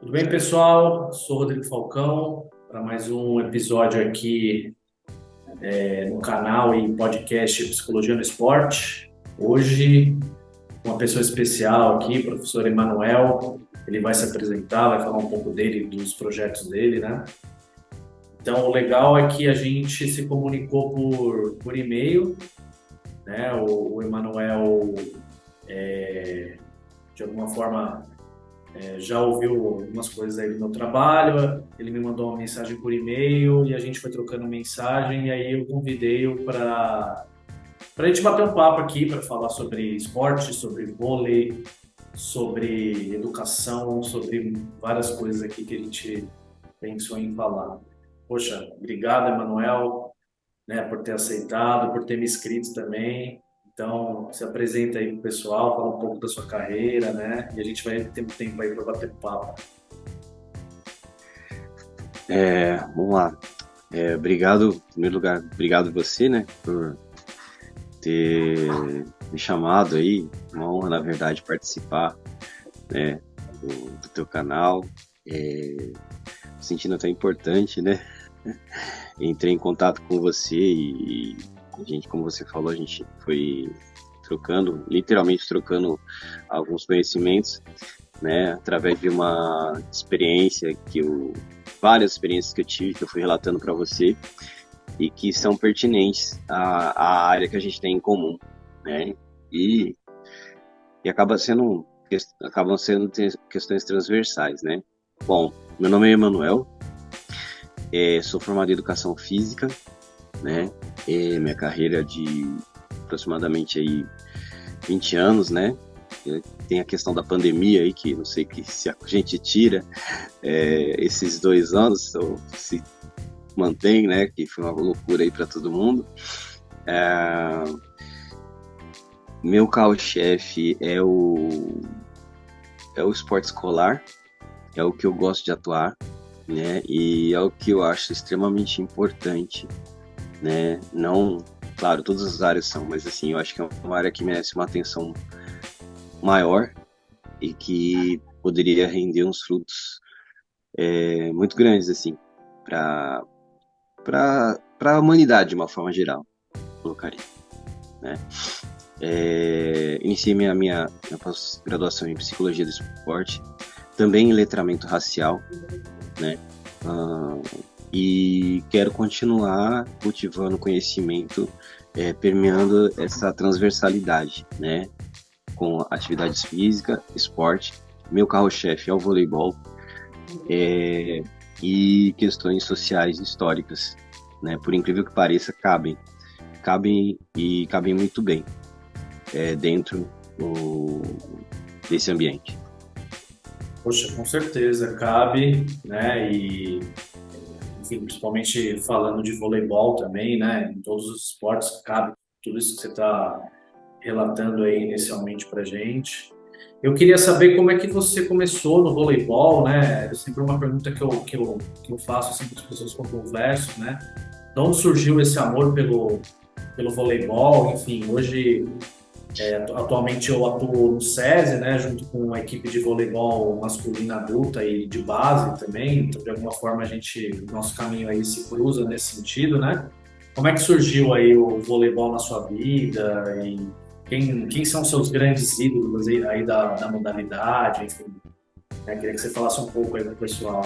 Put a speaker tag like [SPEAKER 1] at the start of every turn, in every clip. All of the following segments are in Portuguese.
[SPEAKER 1] Tudo bem, pessoal? Sou Rodrigo Falcão para mais um episódio aqui no canal e podcast Psicologia no Esporte. Hoje, uma pessoa especial aqui, professor Emanuel. Ele vai se apresentar, vai falar um pouco dele, dos projetos dele, né? Então, o legal é que a gente se comunicou por e-mail, né? O Emanuel, de alguma forma, já ouviu algumas coisas aí do meu trabalho, ele me mandou uma mensagem por e-mail e a gente foi trocando mensagem e aí eu convidei-o para a gente bater um papo aqui para falar sobre esporte, sobre vôlei, sobre educação, sobre várias coisas aqui que a gente pensou em falar. Poxa, obrigado, Emanuel, né, por ter aceitado, por ter me inscrito também. Então, se apresenta aí pro pessoal, fala um pouco da sua carreira, né? E a gente vai ter um tempo aí para bater papo.
[SPEAKER 2] Vamos lá. Obrigado, em primeiro lugar, obrigado você, né, por ter me chamado aí. Uma honra, na verdade, participar, né, do teu canal. Sentindo até importante, né? Entrei em contato com você e a gente, como você falou, a gente foi trocando, literalmente trocando alguns conhecimentos, né, através de uma experiência várias experiências que eu tive, que eu fui relatando para você e que são pertinentes à área que a gente tem em comum, né? E, e acabam sendo questões transversais, né? Bom, meu nome é Emanuel, sou formado em Educação Física, né? Minha carreira de aproximadamente aí 20 anos, né? Tem a questão da pandemia aí, que não sei se a gente tira esses 2 anos, ou se mantém, né? Que foi uma loucura aí para todo mundo. Meu carro-chefe é o esporte escolar, é o que eu gosto de atuar, né? E é o que eu acho extremamente importante, né? Não, claro, todas as áreas são, mas assim, eu acho que é uma área que merece uma atenção maior e que poderia render uns frutos muito grandes, assim, para a humanidade de uma forma geral, colocaria, né? Iniciei minha pós-graduação em Psicologia do Esporte, também em letramento racial, né? E quero continuar cultivando conhecimento, permeando essa transversalidade, né? Com atividades físicas, esporte. Meu carro-chefe é o voleibol, e questões sociais históricas, né? Por incrível que pareça, cabem muito bem dentro desse ambiente.
[SPEAKER 1] Poxa, com certeza, cabe, né? E, enfim, principalmente falando de voleibol também, né? Em todos os esportes, cabe tudo isso que você está relatando aí inicialmente para gente. Eu queria saber como é que você começou no voleibol, né? É sempre uma pergunta que eu faço assim, para as pessoas que eu converso, né? De onde surgiu esse amor pelo voleibol? Enfim, hoje atualmente eu atuo no SESI, né, junto com uma equipe de voleibol masculina adulta e de base também. Então, de alguma forma, nosso caminho aí se cruza nesse sentido, né? Como é que surgiu aí o voleibol na sua vida e quem são seus grandes ídolos aí da modalidade? Enfim, né? Queria que você falasse um pouco aí pro pessoal.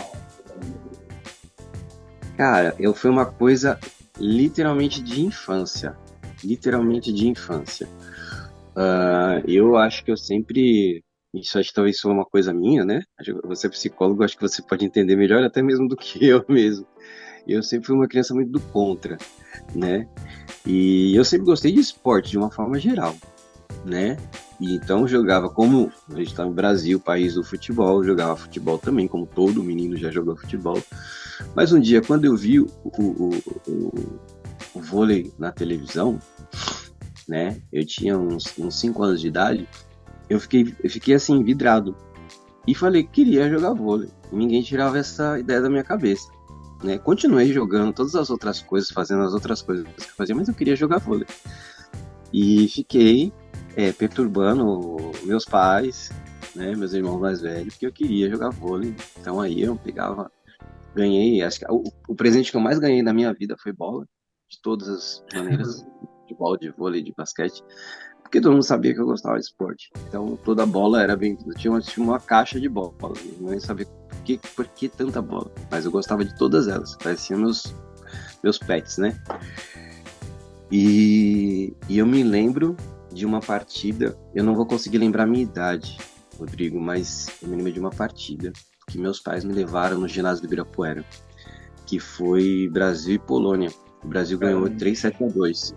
[SPEAKER 2] Cara, foi uma coisa literalmente de infância. Literalmente de infância. Eu acho que eu sempre. Isso acho que talvez foi uma coisa minha, né? Você é psicólogo, acho que você pode entender melhor até mesmo do que eu mesmo. Eu sempre fui uma criança muito do contra, né? E eu sempre gostei de esporte de uma forma geral, né? E então jogava, como a gente está no Brasil, país do futebol, jogava futebol também, como todo menino já jogou futebol. Mas um dia, quando eu vi o vôlei na televisão, né? Eu tinha uns 5 anos de idade, eu fiquei assim, vidrado. E falei que queria jogar vôlei. E ninguém tirava essa ideia da minha cabeça, né? Continuei jogando todas as outras coisas, fazendo as outras coisas que eu fazia, mas eu queria jogar vôlei. E fiquei perturbando meus pais, né, meus irmãos mais velhos, porque eu queria jogar vôlei. Então aí eu pegava, ganhei, acho que o presente que eu mais ganhei na minha vida foi bola, de todas as maneiras, de bola, de vôlei, de basquete, porque todo mundo sabia que eu gostava de esporte. Então toda bola era bem-vinda. Tinha uma caixa de bola, eu nem sabia por que tanta bola, mas eu gostava de todas elas, pareciam meus pets, né? E eu me lembro de uma partida, eu não vou conseguir lembrar a minha idade, Rodrigo, mas eu me lembro de uma partida que meus pais me levaram no ginásio do Ibirapuera, que foi Brasil e Polônia. O Brasil ganhou 3-7-2.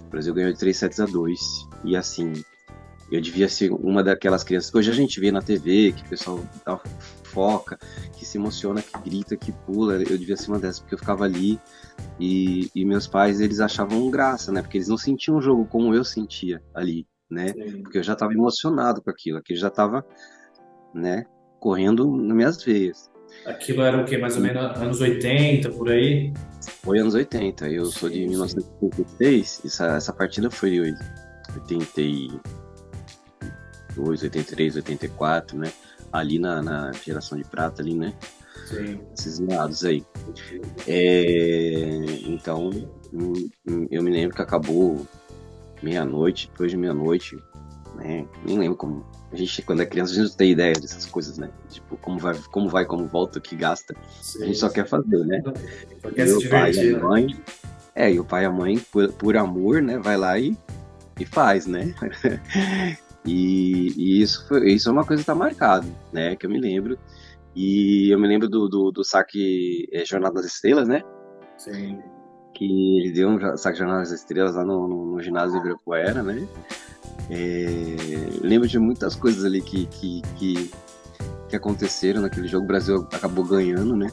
[SPEAKER 2] O Brasil ganhou de 3-7-2. E assim, eu devia ser uma daquelas crianças que hoje a gente vê na TV, que o pessoal foca, que se emociona, que grita, que pula. Eu devia ser uma dessas, porque eu ficava ali e meus pais, eles achavam graça, né? Porque eles não sentiam o jogo como eu sentia ali, né?
[SPEAKER 1] Sim.
[SPEAKER 2] Porque eu já estava emocionado com aquilo já estava, né, correndo nas minhas veias.
[SPEAKER 1] Aquilo era o quê? Mais ou menos anos 80, por aí?
[SPEAKER 2] Foi anos 80, eu sou de
[SPEAKER 1] Sim, sim.
[SPEAKER 2] 1986, essa partida foi 82, 83, 84, né? Ali na geração de prata, ali, né?
[SPEAKER 1] Sim.
[SPEAKER 2] Esses meados aí. Então, eu me lembro que acabou meia-noite, depois de meia-noite, né? Nem lembro como. A gente, quando é criança, a gente não tem ideia dessas coisas, né? Tipo, como volta, o que gasta. A gente
[SPEAKER 1] Sim,
[SPEAKER 2] só quer fazer, né?
[SPEAKER 1] só
[SPEAKER 2] E
[SPEAKER 1] quer se
[SPEAKER 2] o pai e a
[SPEAKER 1] divertir, né?
[SPEAKER 2] mãe, e o pai e a mãe, por amor, né? Vai lá e faz, né? E isso é uma coisa que tá marcado, né? Que eu me lembro. E eu me lembro do saque Jornada das Estrelas, né?
[SPEAKER 1] Sim.
[SPEAKER 2] Que ele deu um saque Jornada das Estrelas lá no ginásio do Ibirapuera, né? Lembro de muitas coisas ali que aconteceram naquele jogo. O Brasil acabou ganhando, né?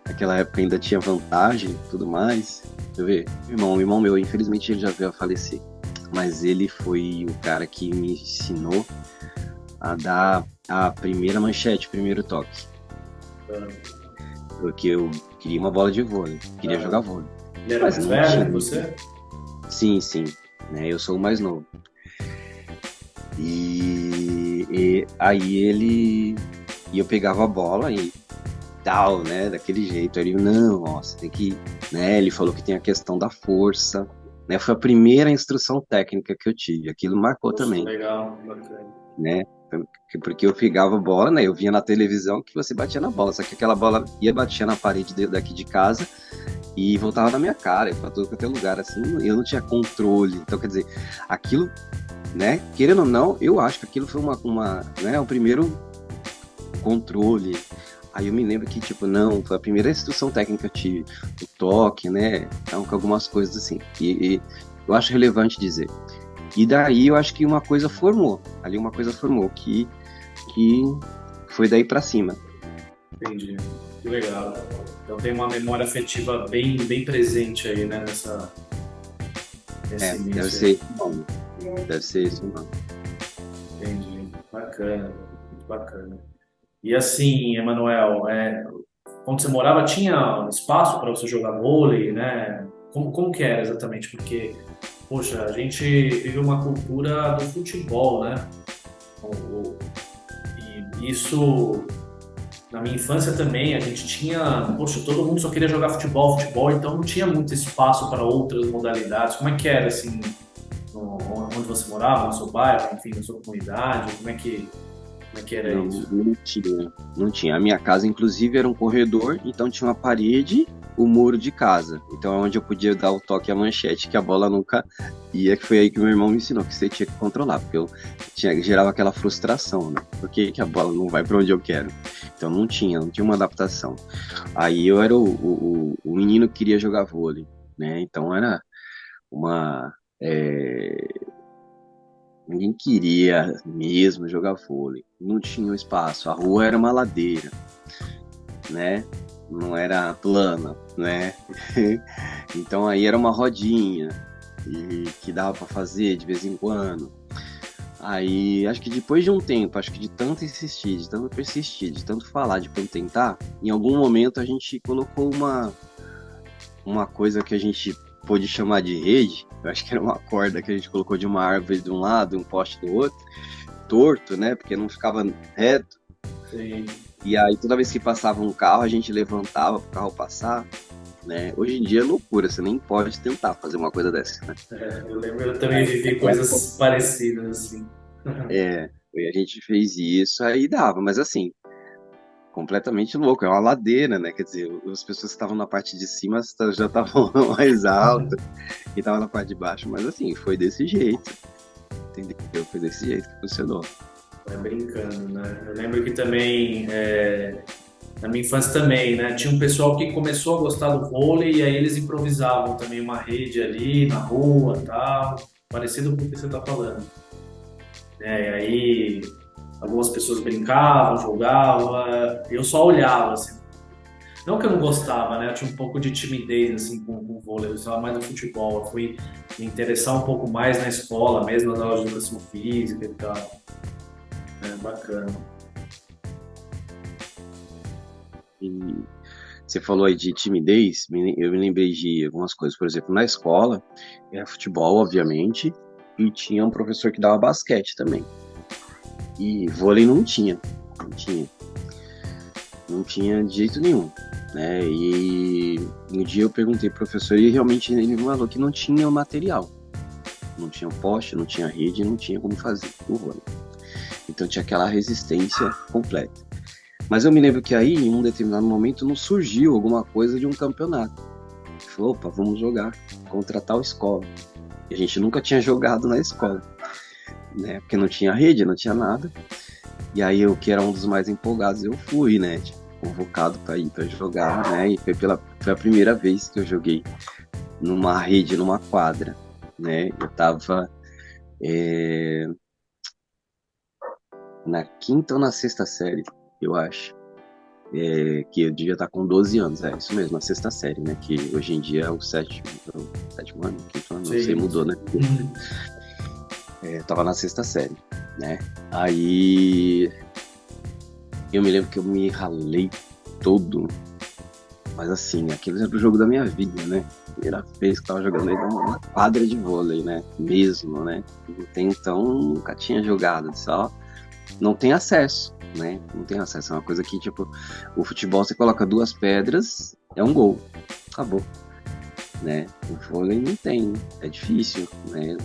[SPEAKER 2] Naquela época ainda tinha vantagem e tudo mais. Deixa eu ver. O irmão meu, infelizmente, ele já veio a falecer. Mas ele foi o cara que me ensinou a dar a primeira manchete, o primeiro toque. Porque eu queria uma bola de vôlei, queria jogar vôlei.
[SPEAKER 1] Ele era
[SPEAKER 2] Mas
[SPEAKER 1] mais
[SPEAKER 2] não
[SPEAKER 1] velho
[SPEAKER 2] tinha.
[SPEAKER 1] que você?
[SPEAKER 2] Sim, sim. Né? Eu sou o mais novo. E aí ele. E eu pegava a bola e tal, né? Daquele jeito. Aí ele, não, ó, você tem que. Né? Ele falou que tem a questão da força. Né? Foi a primeira instrução técnica que eu tive. Aquilo marcou
[SPEAKER 1] Poxa,
[SPEAKER 2] também,
[SPEAKER 1] legal, bacana.
[SPEAKER 2] né? Porque eu pegava a bola, né? Eu via na televisão que você batia na bola, só que aquela bola ia batia na parede daqui de casa e voltava na minha cara, para todo qualquer lugar, assim, eu não tinha controle. Então, quer dizer, aquilo, né? Querendo ou não, eu acho que aquilo foi né? O primeiro controle. Aí eu me lembro que, tipo, não, foi a primeira instrução técnica que eu tive, o toque, né? Então, com algumas coisas assim. E eu acho relevante dizer. E daí eu acho que uma coisa formou, que foi daí para cima.
[SPEAKER 1] Entendi. Que legal. Então tem uma memória afetiva bem, bem presente aí, né, nesse
[SPEAKER 2] Deve
[SPEAKER 1] início
[SPEAKER 2] ser
[SPEAKER 1] aí.
[SPEAKER 2] esse o nome. Deve ser esse o nome.
[SPEAKER 1] Entendi. Bacana, muito bacana. E assim, Emanuel, onde você morava tinha espaço para você jogar vôlei, né? Como que era exatamente? Porque, poxa, a gente vive uma cultura do futebol, né? E isso, na minha infância também, a gente tinha, poxa, todo mundo só queria jogar futebol, futebol, então não tinha muito espaço para outras modalidades. Como é que era, assim, onde você morava, no seu bairro, enfim, na sua comunidade? Como é que era
[SPEAKER 2] Não,
[SPEAKER 1] isso?
[SPEAKER 2] não tinha. Não tinha. A minha casa, inclusive, era um corredor, então tinha uma parede, o muro de casa. Então é onde eu podia dar o toque à manchete, que a bola nunca ia, que foi aí que meu irmão me ensinou, que você tinha que controlar, porque eu gerava aquela frustração, né? Por que a bola não vai para onde eu quero? Então não tinha uma adaptação. Aí eu era o menino que queria jogar vôlei, né? Então era uma. Ninguém queria mesmo jogar vôlei. Não tinha um espaço. A rua era uma ladeira, né? Não era plana, né? Então aí era uma rodinha e que dava para fazer de vez em quando. Aí acho que depois de um tempo, acho que de tanto insistir, de tanto persistir, de tanto falar, de tanto tentar, em algum momento a gente colocou uma coisa que a gente pôde chamar de rede. Eu acho que era uma corda que a gente colocou de uma árvore de um lado, um poste do outro, torto, né? Porque não ficava reto.
[SPEAKER 1] Sim.
[SPEAKER 2] E aí toda vez que passava um carro, a gente levantava para o carro passar, né? Hoje em dia é loucura, você nem pode tentar fazer uma coisa dessa, né?
[SPEAKER 1] Eu lembro, eu também vivi coisas parecidas, assim.
[SPEAKER 2] E a gente fez isso, aí dava, mas assim, completamente louco, é uma ladeira, né? Quer dizer, as pessoas que estavam na parte de cima já estavam mais altas, e estavam na parte de baixo, mas assim, foi desse jeito, entendeu? Foi desse jeito que funcionou.
[SPEAKER 1] Vai brincando, né? Eu lembro que também, na minha infância também, né? Tinha um pessoal que começou a gostar do vôlei e aí eles improvisavam também uma rede ali na rua, tal, parecido com o que você está falando. E aí algumas pessoas brincavam, jogavam, eu só olhava, assim. Não que eu não gostava, né? Eu tinha um pouco de timidez, assim, com o vôlei, eu gostava mais do futebol. Eu fui me interessar um pouco mais na escola, mesmo nas aulas de educação física e tal. É bacana.
[SPEAKER 2] E você falou aí de timidez, eu me lembrei de algumas coisas, por exemplo, na escola, era futebol, obviamente, e tinha um professor que dava basquete também. E vôlei não tinha, não tinha de jeito nenhum, né? E um dia eu perguntei pro professor e realmente ele falou que não tinha o material, não tinha poste, não tinha rede, não tinha como fazer o vôlei. Então tinha aquela resistência completa. Mas eu me lembro que aí, em um determinado momento, não surgiu alguma coisa de um campeonato. Ele falou, opa, vamos jogar contra tal escola. E a gente nunca tinha jogado na escola, né? Porque não tinha rede, não tinha nada. E aí eu, que era um dos mais empolgados, eu fui, né? Tipo, convocado para ir para jogar, né? E foi a primeira vez que eu joguei numa rede, numa quadra, né? Eu tava na quinta ou na sexta série, eu acho. Que eu devia estar com 12 anos, é isso mesmo, a sexta série, né? Que hoje em dia é o sétimo ano, quinto ano, não sei, mudou, né? Eu tava na sexta série, né? Aí eu me lembro que eu me ralei todo, mas assim, aquele era o jogo da minha vida, né? Primeira vez que eu tava jogando aí numa quadra de vôlei, né? Mesmo, né? Até então nunca tinha jogado, só não tem acesso, né? Não tem acesso. É uma coisa que, tipo, o futebol você coloca 2 pedras, é um gol. Acabou. Né? O vôlei não tem, é difícil, né?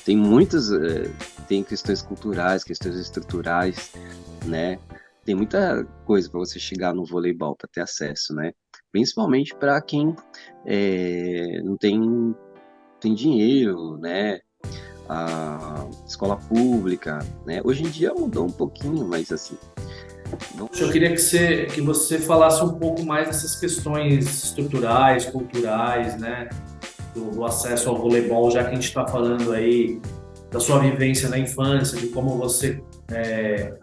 [SPEAKER 2] Tem muitas, tem questões culturais, questões estruturais, né? Tem muita coisa para você chegar no voleibol, para ter acesso, né? Principalmente para quem não tem dinheiro, né? A escola pública, né? Hoje em dia mudou um pouquinho, mas assim.
[SPEAKER 1] Eu queria que você falasse um pouco mais dessas questões estruturais, culturais, né? Do acesso ao voleibol, já que a gente está falando aí da sua vivência na infância, de como você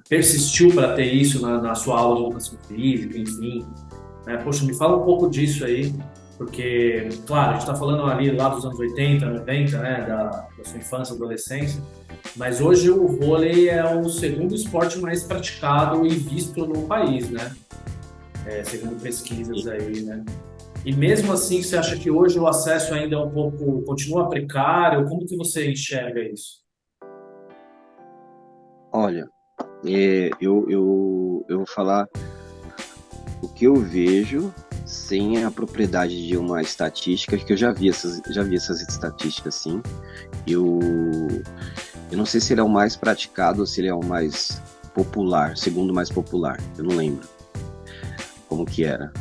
[SPEAKER 1] persistiu para ter isso na sua aula de educação física, enfim. Poxa, me fala um pouco disso aí, porque, claro, a gente está falando ali lá dos anos 80, 90, né, da sua infância, adolescência, mas hoje o vôlei é o segundo esporte mais praticado e visto no país, né? Segundo pesquisas aí, né? E mesmo assim, você acha que hoje o acesso ainda é um pouco, continua precário? Como que você enxerga isso?
[SPEAKER 2] Olha, eu vou falar o que eu vejo sem a propriedade de uma estatística, que eu já vi essas estatísticas, sim. Eu não sei se ele é o mais praticado ou se ele é o mais popular, segundo mais popular, eu não lembro como que era.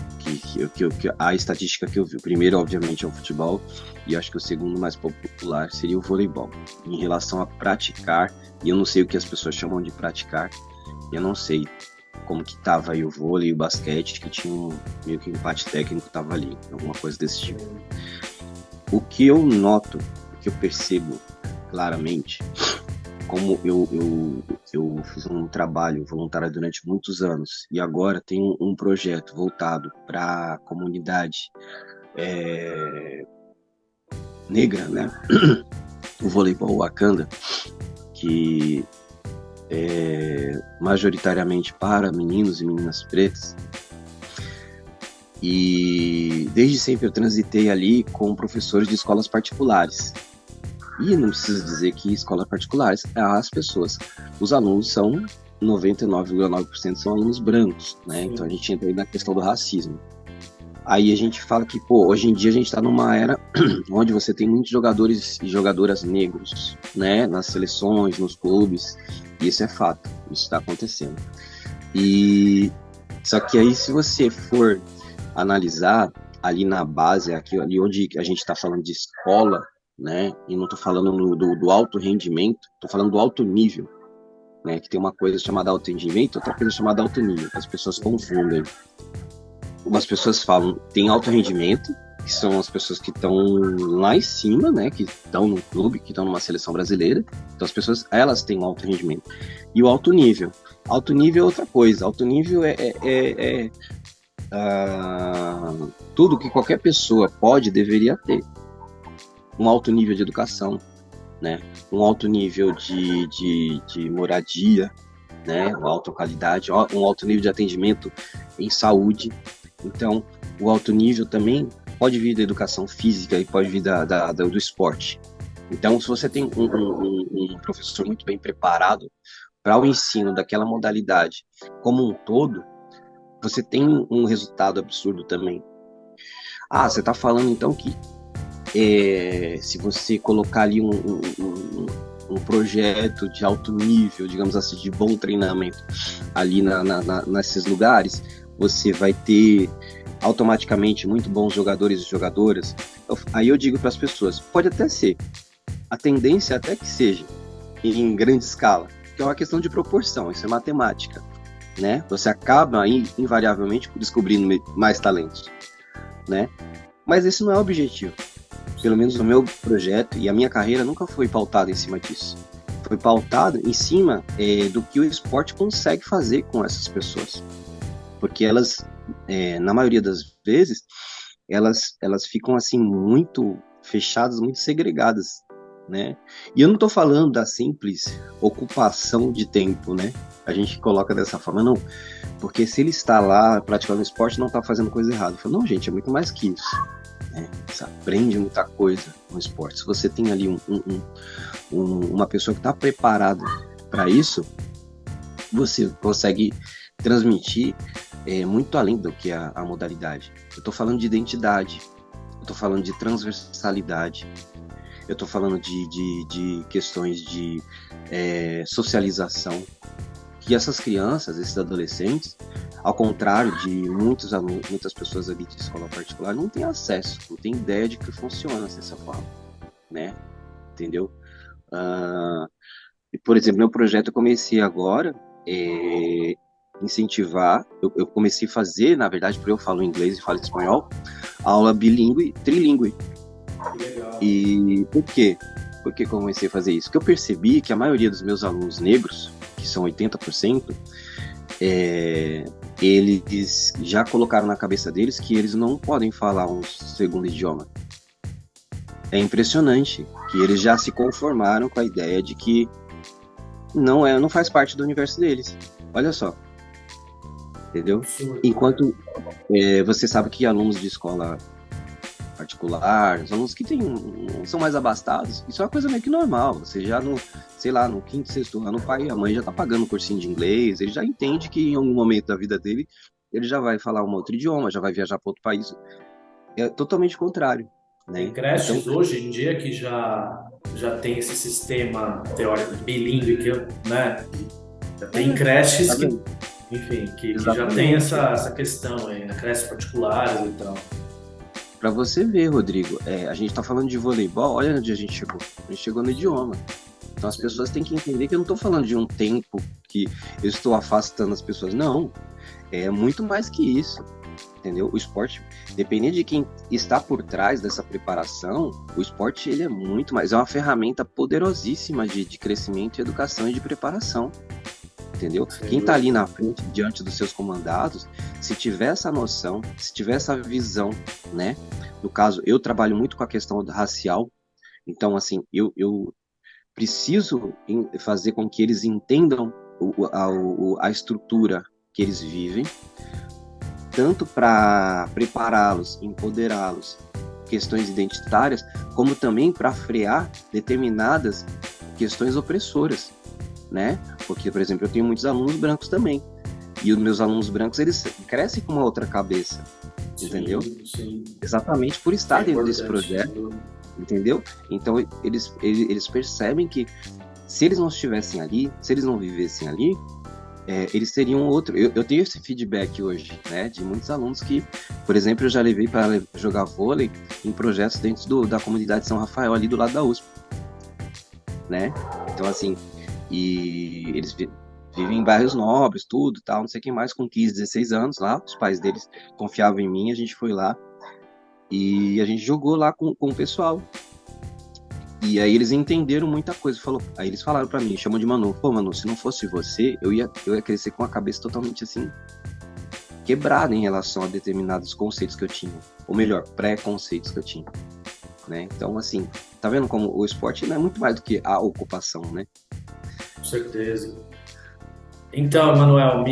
[SPEAKER 2] A estatística que eu vi, o primeiro, obviamente, é o futebol, e acho que o segundo mais popular seria o voleibol. Em relação a praticar, e eu não sei o que as pessoas chamam de praticar, eu não sei como que tava aí o vôlei e o basquete, que tinha meio que um empate técnico tava ali, alguma coisa desse tipo. O que eu noto, o que eu percebo claramente, como eu fiz um trabalho voluntário durante muitos anos e agora tenho um projeto voltado para a comunidade negra, né? O voleibol Wakanda, que é majoritariamente para meninos e meninas pretas. E desde sempre eu transitei ali com professores de escolas particulares, E não preciso dizer que escolas particulares, as pessoas, os alunos são 99,9% são alunos brancos, né?
[SPEAKER 1] Sim.
[SPEAKER 2] Então a gente entra aí na questão do racismo. Aí a gente fala que, pô, hoje em dia a gente está numa era onde você tem muitos jogadores e jogadoras negros, né? Nas seleções, nos clubes, e isso é fato, isso está acontecendo. E só que aí, se você for analisar ali na base, aqui, ali onde a gente está falando de escola, né? E não estou falando do alto rendimento, estou falando do alto nível, né? Que tem uma coisa chamada alto rendimento, outra coisa chamada alto nível, que as pessoas confundem. Algumas pessoas falam tem alto rendimento, que são as pessoas que estão lá em cima, né? Que estão no clube, que estão numa seleção brasileira. Então as pessoas, elas têm um alto rendimento. E o alto nível. Alto nível é outra coisa. Alto nível é tudo que qualquer pessoa pode, deveria ter. Um alto nível de educação, né? Um alto nível de moradia, né? Uma alta qualidade, um alto nível de atendimento em saúde. Então, o alto nível também pode vir da educação física e pode vir do esporte. Então, se você tem um professor muito bem preparado para o ensino daquela modalidade como um todo, você tem um resultado absurdo também. Você está falando então que se você colocar ali um projeto de alto nível, digamos assim, de bom treinamento ali nesses lugares, você vai ter automaticamente muito bons jogadores e jogadoras. Aí eu digo para as pessoas, pode até ser, a tendência até que seja em grande escala, que é uma questão de proporção, isso é matemática, né? Você acaba invariavelmente descobrindo mais talentos, né? Mas esse não é o objetivo. Pelo menos o meu projeto e a minha carreira nunca foi pautada em cima disso. Foi pautada em cima do que o esporte consegue fazer com essas pessoas. Porque elas, na maioria das vezes, elas ficam assim muito fechadas, muito segregadas, né? E eu não estou falando da simples ocupação de tempo, né? A gente coloca dessa forma, não. Porque se ele está lá praticando esporte, não está fazendo coisa errada. Eu falo, não, gente, é muito mais que isso. Você aprende muita coisa no esporte. Se você tem ali uma pessoa que está preparada para isso, você consegue transmitir muito além do que a modalidade. Eu estou falando de identidade, eu estou falando de transversalidade, eu estou falando de questões de socialização, que essas crianças, esses adolescentes, ao contrário de muitos alunos, muitas pessoas ali de escola particular, não têm acesso, não têm ideia de que funciona dessa forma, né? Entendeu? E, por exemplo, meu projeto eu comecei agora incentivar, eu comecei a fazer, na verdade, porque eu falo inglês e falo espanhol, aula bilíngue, trilíngue.
[SPEAKER 1] Legal.
[SPEAKER 2] E por quê? Por que eu comecei a fazer isso? Porque eu percebi que a maioria dos meus alunos negros, que são 80%, eles já colocaram na cabeça deles que eles não podem falar um segundo idioma. É impressionante que eles já se conformaram com a ideia de que não faz parte do universo deles. Olha só. Entendeu? Enquanto você sabe que alunos de escola particular, os alunos que são mais abastados, isso é uma coisa meio que normal. Você já no quinto, sexto ano, o pai e a mãe já tá pagando um cursinho de inglês, ele já entende que em algum momento da vida dele, ele já vai falar um outro idioma, já vai viajar para outro país. É totalmente contrário, né?
[SPEAKER 1] Tem creches
[SPEAKER 2] Então,
[SPEAKER 1] hoje em dia que já tem esse sistema teórico bilíngue, né? Já tem creches
[SPEAKER 2] tá
[SPEAKER 1] que,
[SPEAKER 2] vendo?
[SPEAKER 1] enfim, que já tem essa questão aí, né? Creches particulares e tal.
[SPEAKER 2] Para você ver, Rodrigo, a gente tá falando de voleibol, olha onde a gente chegou. A gente chegou no idioma. Então as pessoas têm que entender que eu não estou falando de um tempo que eu estou afastando as pessoas. Não, é muito mais que isso. Entendeu? O esporte, dependendo de quem está por trás dessa preparação, o esporte ele é muito mais, é uma ferramenta poderosíssima de crescimento, e educação e de preparação. Entendeu? Quem está ali na frente, diante dos seus comandados, se tiver essa noção, se tiver essa visão, né? No caso, eu trabalho muito com a questão racial, então, assim, eu preciso fazer com que eles entendam a estrutura que eles vivem, tanto para prepará-los, empoderá-los questões identitárias, como também para frear determinadas questões opressoras, né? Porque, por exemplo, eu tenho muitos alunos brancos também, e os meus alunos brancos, eles crescem com uma outra cabeça, entendeu?
[SPEAKER 1] Sim.
[SPEAKER 2] Exatamente por estar
[SPEAKER 1] É
[SPEAKER 2] dentro desse
[SPEAKER 1] importante.
[SPEAKER 2] projeto, entendeu? Então, eles percebem que se eles não estivessem ali, se eles não vivessem ali, eles teriam outro. Eu tenho esse feedback hoje, né, de muitos alunos que, por exemplo, eu já levei para jogar vôlei em projetos dentro da comunidade de São Rafael, ali do lado da USP, né? Então, assim, e eles vivem em bairros nobres, tudo, tal, não sei o que mais, com 15, 16 anos lá, os pais deles confiavam em mim, a gente foi lá e a gente jogou lá com o pessoal. E aí eles entenderam muita coisa. Aí eles falaram pra mim, chamam de Manu, pô, Manu, se não fosse você, eu ia crescer com a cabeça totalmente assim, quebrada em relação a determinados conceitos que eu tinha. Ou melhor, pré-conceitos que eu tinha. Né? Então, assim, tá vendo como o esporte não é muito mais do que a ocupação, né?
[SPEAKER 1] Com certeza. Então, Emanuel,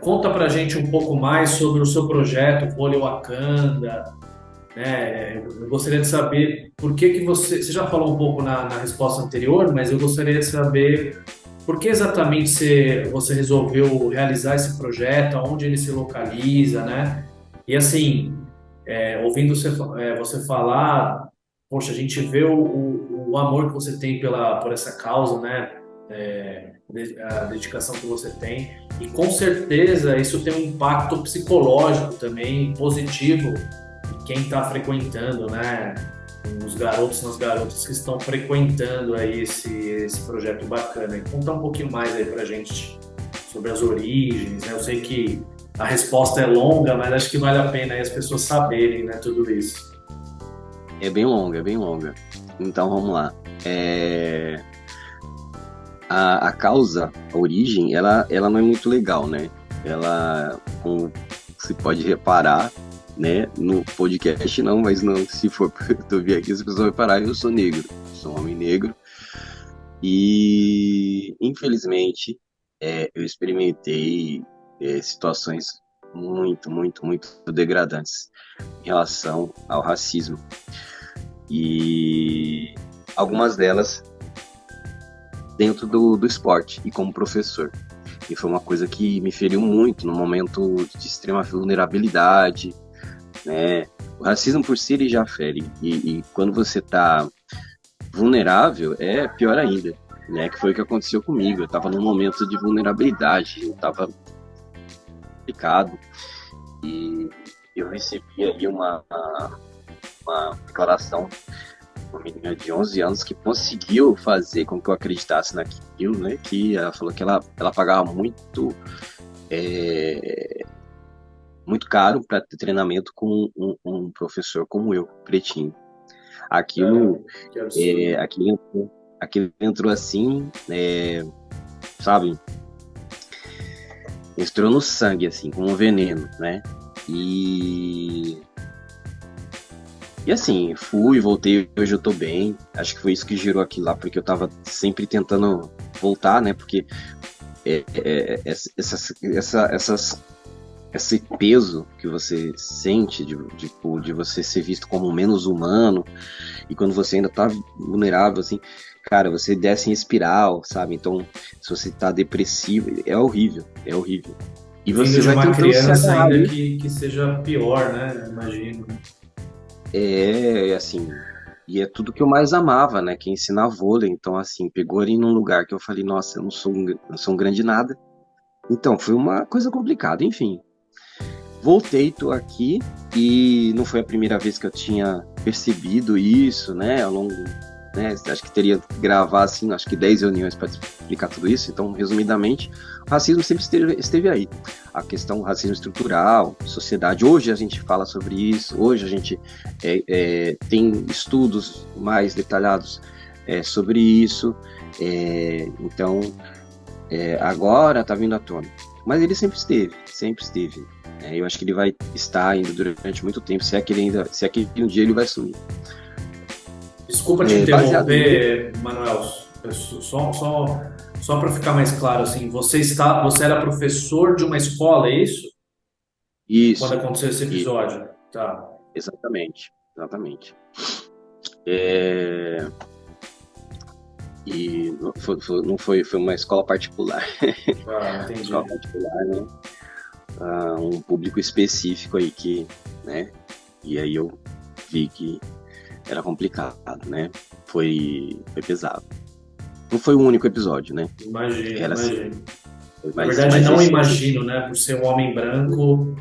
[SPEAKER 1] conta pra gente um pouco mais sobre o seu projeto Vôlei Wakanda, né? Eu gostaria de saber por que você já falou um pouco na resposta anterior, mas eu gostaria de saber por que exatamente você resolveu realizar esse projeto, aonde ele se localiza, né? E assim, ouvindo você falar, poxa, a gente vê o amor que você tem por essa causa, né? A dedicação que você tem, e com certeza isso tem um impacto psicológico também positivo em quem está frequentando, né? Os garotos, nas garotas que estão frequentando aí esse projeto bacana. E conta um pouquinho mais aí pra gente sobre as origens, né? Eu sei que a resposta é longa, mas acho que vale a pena aí as pessoas saberem, né, tudo isso.
[SPEAKER 2] É bem longa, é bem longa. Então, vamos lá. A causa, a origem, ela não é muito legal, né? Ela, como se pode reparar, né? No podcast não, mas não, se for eu vir aqui, as pessoas vão reparar, eu sou negro, sou um homem negro. E, infelizmente, eu experimentei situações muito, muito, muito degradantes em relação ao racismo. E algumas delas dentro do esporte e como professor. E foi uma coisa que me feriu muito no momento de extrema vulnerabilidade, né? O racismo por si ele já fere, e quando você tá vulnerável é pior ainda, né? Que foi o que aconteceu comigo. Eu tava num momento de vulnerabilidade, eu tava complicado, e eu recebi ali uma declaração, uma menina de 11 anos que conseguiu fazer com que eu acreditasse naquilo, né? Que ela falou que ela pagava muito muito caro para ter treinamento com um professor como eu, pretinho. Aquilo,
[SPEAKER 1] Que absurdo.
[SPEAKER 2] aquilo entrou assim, sabe? Entrou no sangue, assim, como um veneno, né? E assim, fui, voltei, hoje eu tô bem. Acho que foi isso que gerou aquilo lá, porque eu tava sempre tentando voltar, né? Porque esse peso que você sente de você ser visto como menos humano, e quando você ainda tá vulnerável, assim, cara, você desce em espiral, sabe? Então, se você tá depressivo, é horrível, é horrível. E
[SPEAKER 1] Vindo
[SPEAKER 2] você
[SPEAKER 1] de
[SPEAKER 2] vai
[SPEAKER 1] uma
[SPEAKER 2] tentando se
[SPEAKER 1] criança
[SPEAKER 2] agarrar
[SPEAKER 1] ainda
[SPEAKER 2] ali.
[SPEAKER 1] que seja pior, né? Imagino.
[SPEAKER 2] Assim, e é tudo que eu mais amava, né? Que é ensinar vôlei. Então, assim, pegou ali num lugar que eu falei, nossa, eu não sou um grande nada. Então, foi uma coisa complicada, enfim. Voltei, tô aqui, e não foi a primeira vez que eu tinha percebido isso, né? Ao longo, né? Acho que teria que gravar, assim, acho que 10 reuniões para explicar tudo isso. Então, resumidamente, o racismo sempre esteve aí. A questão do racismo estrutural, sociedade. Hoje a gente fala sobre isso, hoje a gente tem estudos mais detalhados sobre isso. Então, agora está vindo à tona. Mas ele sempre esteve, sempre esteve. Eu acho que ele vai estar ainda durante muito tempo, se é que um dia ele vai sumir.
[SPEAKER 1] Desculpa te
[SPEAKER 2] Baseado nisso,
[SPEAKER 1] interromper, Manuel. Só para ficar mais claro, assim, você era professor de uma escola, é isso? Quando
[SPEAKER 2] isso,
[SPEAKER 1] aconteceu esse
[SPEAKER 2] isso,
[SPEAKER 1] episódio? Tá.
[SPEAKER 2] exatamente. exatamente. É, e não foi uma escola particular.
[SPEAKER 1] Ah, entendi.
[SPEAKER 2] Escola particular, né? Um público específico aí que, né? E aí eu vi que era complicado, né? Foi pesado. Não foi o único episódio, né?
[SPEAKER 1] Imagino,
[SPEAKER 2] Era assim,
[SPEAKER 1] imagino. Na
[SPEAKER 2] mas,
[SPEAKER 1] verdade,
[SPEAKER 2] mas
[SPEAKER 1] não
[SPEAKER 2] esse assim,
[SPEAKER 1] imagino, né? Por ser um homem branco,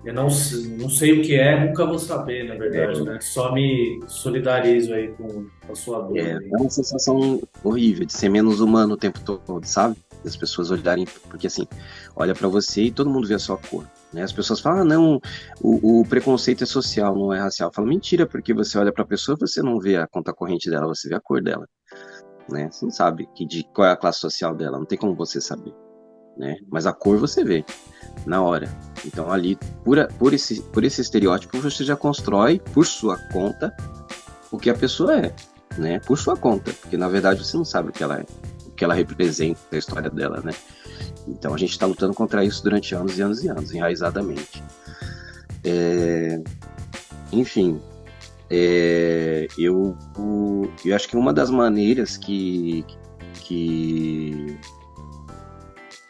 [SPEAKER 1] eu não sei o que é, nunca vou saber, na verdade, né? Só me solidarizo aí com a sua dor
[SPEAKER 2] é
[SPEAKER 1] aí.
[SPEAKER 2] uma sensação horrível de ser menos humano o tempo todo, sabe? As pessoas olharem, porque assim, olha pra você e todo mundo vê a sua cor. Né? As pessoas falam, ah, não, o preconceito é social, não é racial. Fala, mentira, porque você olha pra pessoa, você não vê a conta corrente dela, você vê a cor dela. Né? Você não sabe qual é a classe social dela, não tem como você saber. Né? Mas a cor você vê na hora. Então ali, por esse estereótipo, você já constrói por sua conta o que a pessoa é, né? Por sua conta, porque na verdade você não sabe o que ela é, o que ela representa, a história dela, né? Então a gente está lutando contra isso durante anos e anos e anos, enraizadamente. Enfim, eu acho que uma das maneiras que, que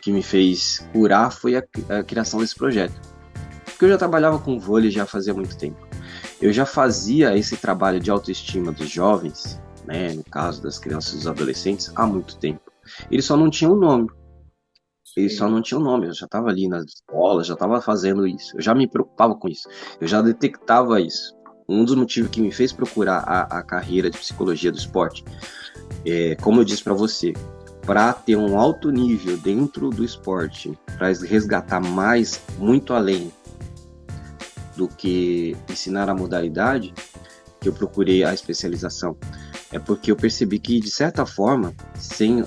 [SPEAKER 2] me fez curar foi a criação desse projeto. Porque eu já trabalhava com vôlei já fazia muito tempo. Eu já fazia esse trabalho de autoestima dos jovens, né, no caso das crianças e dos adolescentes, há muito tempo. Eles só não tinham nome. Eles só
[SPEAKER 1] Sim.
[SPEAKER 2] não tinham nome. Eu já estava ali nas escolas, já estava fazendo isso. Eu já me preocupava com isso. Eu já detectava isso. Um dos motivos que me fez procurar a carreira de psicologia do esporte, como eu disse para você, para ter um alto nível dentro do esporte, para resgatar mais, muito além do que ensinar a modalidade, que eu procurei a especialização, é porque eu percebi que, de certa forma, sem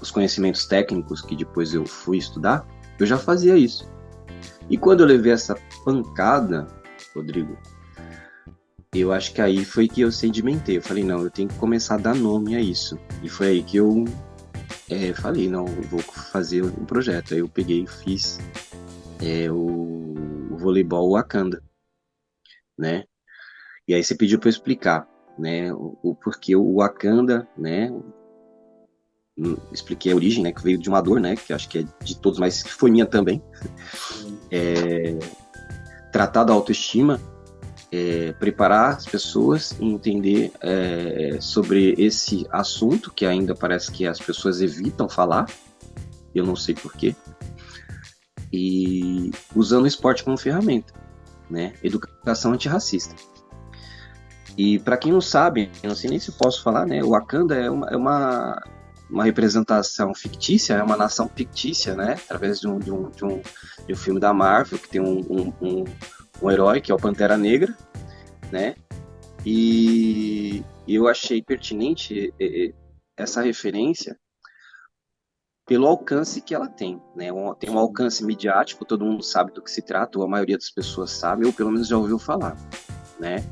[SPEAKER 2] os conhecimentos técnicos que depois eu fui estudar, eu já fazia isso. E quando eu levei essa pancada, Rodrigo, eu acho que aí foi que eu sedimentei. Eu falei, não, eu tenho que começar a dar nome a isso. E foi aí que eu falei, não, eu vou fazer um projeto. Aí eu peguei e fiz o voleibol Wakanda, né? E aí você pediu para eu explicar, né, o porquê o Wakanda, né? Expliquei a origem, né, que veio de uma dor, né, que acho que é de todos, mas que foi minha também. Tratar da autoestima, preparar as pessoas e entender sobre esse assunto que ainda parece que as pessoas evitam falar, eu não sei porquê, e usando o esporte como ferramenta, né, educação antirracista. E para quem não sabe, eu não sei nem se posso falar, né, o Wakanda é uma representação fictícia, é uma nação fictícia, né, através de um filme da Marvel, que tem um herói, que é o Pantera Negra, né, e eu achei pertinente essa referência pelo alcance que ela tem, né, tem um alcance midiático, todo mundo sabe do que se trata, ou a maioria das pessoas sabe, ou pelo menos já ouviu falar, né,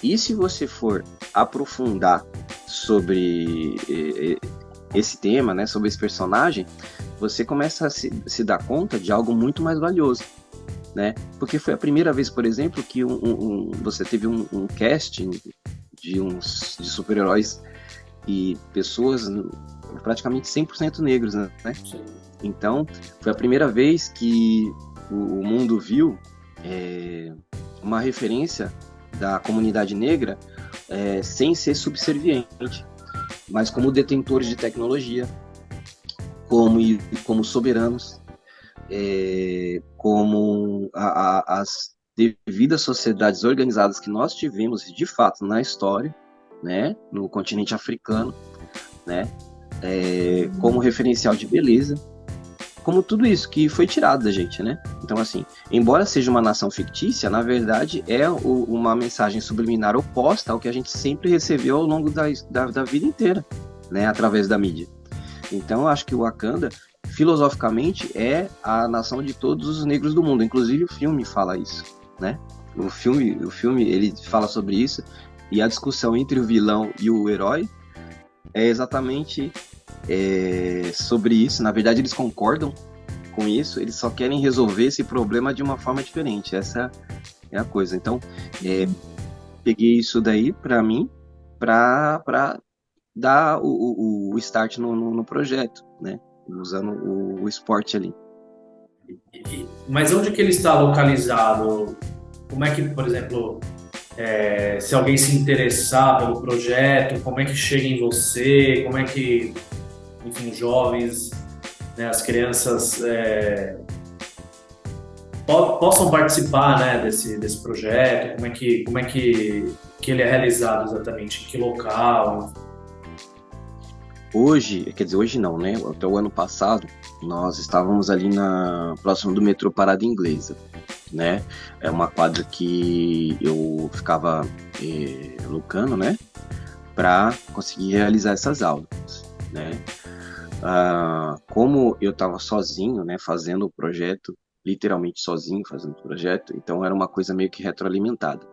[SPEAKER 2] e se você for aprofundar sobre esse tema, né, sobre esse personagem, você começa a se dar conta de algo muito mais valioso, né? Porque foi a primeira vez, por exemplo, que você teve um casting de super-heróis e pessoas praticamente 100% negros, né?
[SPEAKER 1] Sim.
[SPEAKER 2] Então, foi a primeira vez que o mundo viu uma referência da comunidade negra sem ser subserviente, mas como detentores de tecnologia, como soberanos, como as devidas sociedades organizadas que nós tivemos, de fato, na história, né, no continente africano, né, como referencial de beleza, como tudo isso que foi tirado da gente, né? Então, assim, embora seja uma nação fictícia, na verdade é uma mensagem subliminar oposta ao que a gente sempre recebeu ao longo da vida inteira, né? Através da mídia. Então, eu acho que o Wakanda, filosoficamente, é a nação de todos os negros do mundo. Inclusive, o filme fala isso, né? O filme ele fala sobre isso, e a discussão entre o vilão e o herói é exatamente sobre isso. Na verdade, eles concordam com isso, eles só querem resolver esse problema de uma forma diferente. Essa é a coisa. Então, é, peguei isso daí para mim, para dar o start no projeto, né? Usando o esporte ali.
[SPEAKER 1] Mas onde que ele está localizado? Como é que, por exemplo, se alguém se interessar pelo projeto, como é que chega em você? Como é que, enfim, os jovens, né, as crianças possam participar, né, desse projeto? Que ele é realizado exatamente? Em que local?
[SPEAKER 2] Hoje, quer dizer, hoje não, né? Até o ano passado, nós estávamos ali próximo do metrô Parada Inglesa, né? É uma quadra que eu ficava alocando, né? Para conseguir realizar essas aulas, né? Como eu estava sozinho, né? Fazendo o projeto, literalmente sozinho fazendo o projeto, então era uma coisa meio que retroalimentada.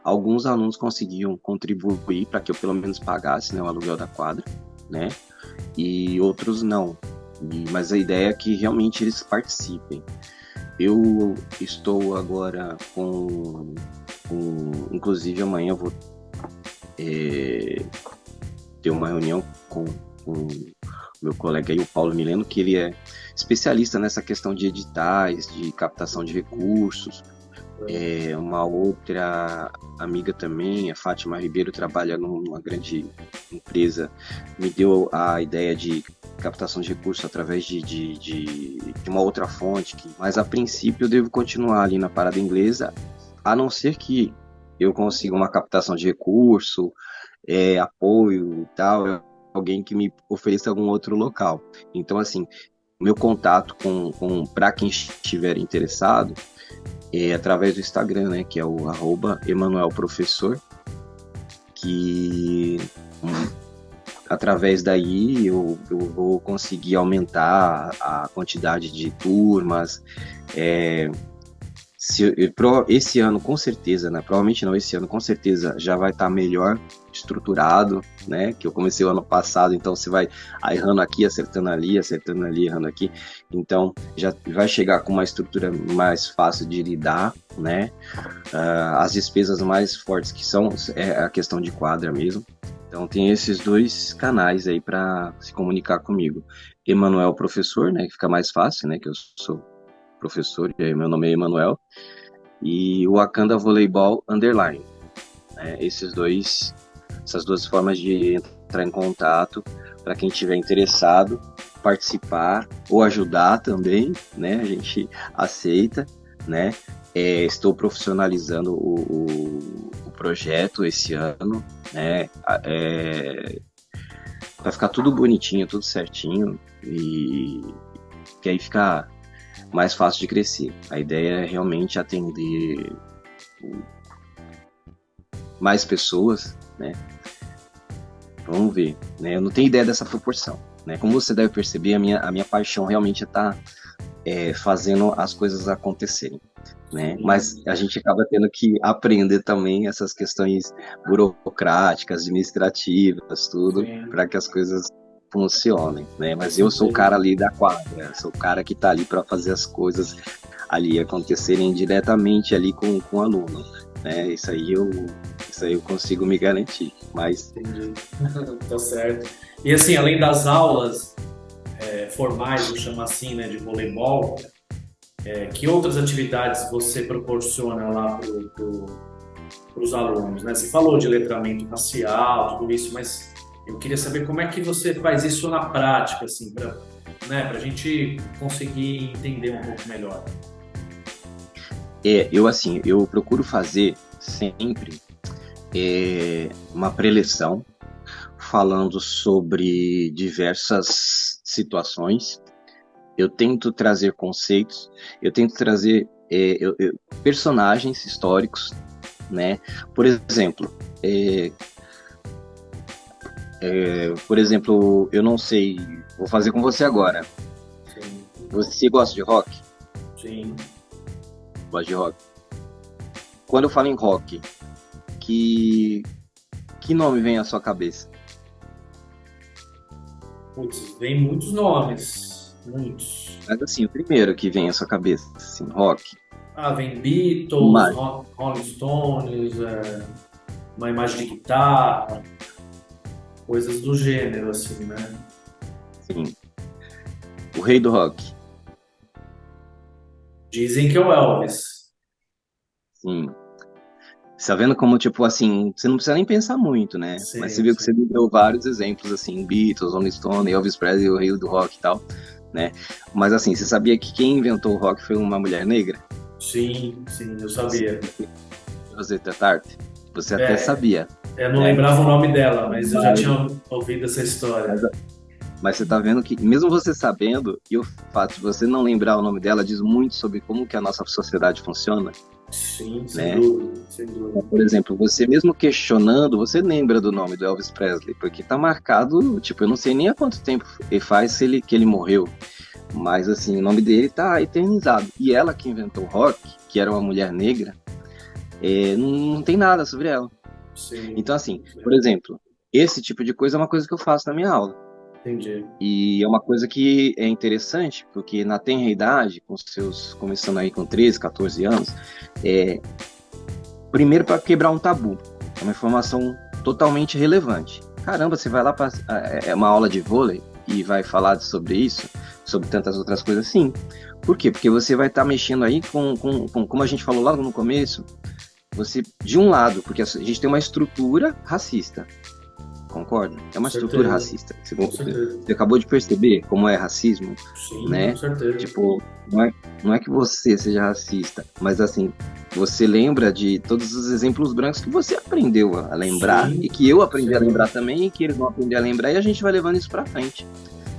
[SPEAKER 2] Alguns alunos conseguiam contribuir para que eu pelo menos pagasse, né, o aluguel da quadra, né? E outros não. Mas a ideia é que realmente eles participem. Eu estou agora inclusive amanhã eu vou ter uma reunião com meu colega aí, o Paulo Mileno, que ele é especialista nessa questão de editais, de captação de recursos. Uma outra amiga também, a Fátima Ribeiro, trabalha numa grande empresa, me deu a ideia de captação de recursos através de uma outra fonte, mas a princípio eu devo continuar ali na Parada Inglesa, a não ser que eu consiga uma captação de recurso, apoio e tal, alguém que me ofereça algum outro local. Então, assim, meu contato para quem estiver interessado é através do Instagram, né, que é o @emanuelprofessor, que através daí eu vou conseguir aumentar a quantidade de turmas. Esse ano com certeza, né? Provavelmente não, esse ano com certeza já vai estar melhor estruturado, né? Que eu comecei o ano passado, então você vai errando aqui, acertando ali, errando aqui. Então já vai chegar com uma estrutura mais fácil de lidar, né? As despesas mais fortes que são a questão de quadra mesmo. Então tem esses dois canais aí para se comunicar comigo. Emanuel Professor, né? Que fica mais fácil, né? Que eu sou professor, e aí meu nome é Emanuel, e o Wakanda Voleibol Underline. Essas duas formas de entrar em contato para quem estiver interessado, participar ou ajudar também, né? A gente aceita, né? Estou profissionalizando o projeto esse ano, né? Vai ficar tudo bonitinho, tudo certinho, e que aí fica mais fácil de crescer. A ideia é realmente atender mais pessoas, né? Vamos ver, né? Eu não tenho ideia dessa proporção, né? Como você deve perceber, a minha paixão realmente está fazendo as coisas acontecerem, né? Mas a gente acaba tendo que aprender também essas questões burocráticas, administrativas, tudo, para que as coisas funcionem, né? Mas eu sou o cara ali da quadra, sou o cara que está ali para fazer as coisas ali acontecerem diretamente ali com o aluno, né? Isso aí eu consigo me garantir, mas...
[SPEAKER 1] Entendi. Tá certo. E assim, além das aulas formais, vou chamar assim, né, de voleibol, que outras atividades você proporciona lá para os alunos, né? Você falou de letramento racial, tudo isso, mas eu queria saber como é que você faz isso na prática, assim, para, né, a gente conseguir entender um pouco melhor.
[SPEAKER 2] Eu procuro fazer sempre uma preleção falando sobre diversas situações. Eu tento trazer conceitos, eu tento trazer personagens históricos, né? Por exemplo, eu não sei, vou fazer com você agora.
[SPEAKER 1] Sim.
[SPEAKER 2] Você gosta de rock?
[SPEAKER 1] Sim.
[SPEAKER 2] Gosta de rock? Quando eu falo em rock, que nome vem à sua cabeça?
[SPEAKER 1] Putz, vem muitos nomes. Muitos.
[SPEAKER 2] Mas assim, o primeiro que vem à sua cabeça, assim, rock,
[SPEAKER 1] Ah, vem Beatles,
[SPEAKER 2] imagem,
[SPEAKER 1] Rolling Stones, uma imagem de guitarra, coisas do gênero, assim, né?
[SPEAKER 2] sim. O rei do rock,
[SPEAKER 1] Dizem que é o Elvis.
[SPEAKER 2] sim. Você tá vendo como, tipo, assim, você não precisa nem pensar muito, né? Mas você
[SPEAKER 1] Sim,
[SPEAKER 2] viu que você
[SPEAKER 1] sim.
[SPEAKER 2] me deu vários exemplos, assim, Beatles, Rolling Stone, Elvis Presley, o rei do rock e tal, né? Mas assim, você sabia que quem inventou o rock foi uma mulher negra?
[SPEAKER 1] Sim, sim, eu
[SPEAKER 2] Você
[SPEAKER 1] sabia.
[SPEAKER 2] Rosetta Tarte? Você até
[SPEAKER 1] É,
[SPEAKER 2] sabia,
[SPEAKER 1] eu não
[SPEAKER 2] né?
[SPEAKER 1] lembrava o nome dela, mas eu já
[SPEAKER 2] Mas,
[SPEAKER 1] tinha ouvido essa
[SPEAKER 2] mas,
[SPEAKER 1] história.
[SPEAKER 2] mas você tá vendo que, mesmo você sabendo, e o fato de você não lembrar o nome dela diz muito sobre como que a nossa sociedade funciona,
[SPEAKER 1] Sim, sem
[SPEAKER 2] né?
[SPEAKER 1] dúvida, sem
[SPEAKER 2] Então,
[SPEAKER 1] dúvida.
[SPEAKER 2] por exemplo, você mesmo questionando, você lembra do nome do Elvis Presley, porque tá marcado, tipo, eu não sei nem há quanto tempo faz que ele morreu, mas assim, o nome dele tá eternizado. E ela que inventou o rock, que era uma mulher negra, não tem nada sobre ela.
[SPEAKER 1] Sim,
[SPEAKER 2] Então, assim, por
[SPEAKER 1] sim,
[SPEAKER 2] exemplo, esse tipo de coisa é uma coisa que eu faço na minha aula.
[SPEAKER 1] entendi.
[SPEAKER 2] E é uma coisa que é interessante, porque na tenra idade, com seus, começando aí com 13, 14 anos, é, primeiro para quebrar um tabu, é uma informação totalmente relevante. Caramba, você vai lá para uma aula de vôlei e vai falar sobre isso, sobre tantas outras coisas, sim. Por quê? Porque você vai estar mexendo aí como a gente falou logo no começo, você, de um lado, porque a gente tem uma estrutura racista, concorda? É
[SPEAKER 1] Com
[SPEAKER 2] uma estrutura
[SPEAKER 1] certeza,
[SPEAKER 2] racista.
[SPEAKER 1] com certeza.
[SPEAKER 2] Você acabou de perceber como é racismo,
[SPEAKER 1] Sim, com
[SPEAKER 2] né?
[SPEAKER 1] certeza.
[SPEAKER 2] Tipo, não é que você seja racista, mas assim, você lembra de todos os exemplos brancos que você aprendeu a lembrar e
[SPEAKER 1] Sim,
[SPEAKER 2] que eu aprendi a
[SPEAKER 1] sem
[SPEAKER 2] lembrar
[SPEAKER 1] dúvida.
[SPEAKER 2] também e que eles vão aprender a lembrar e a gente vai levando isso para frente,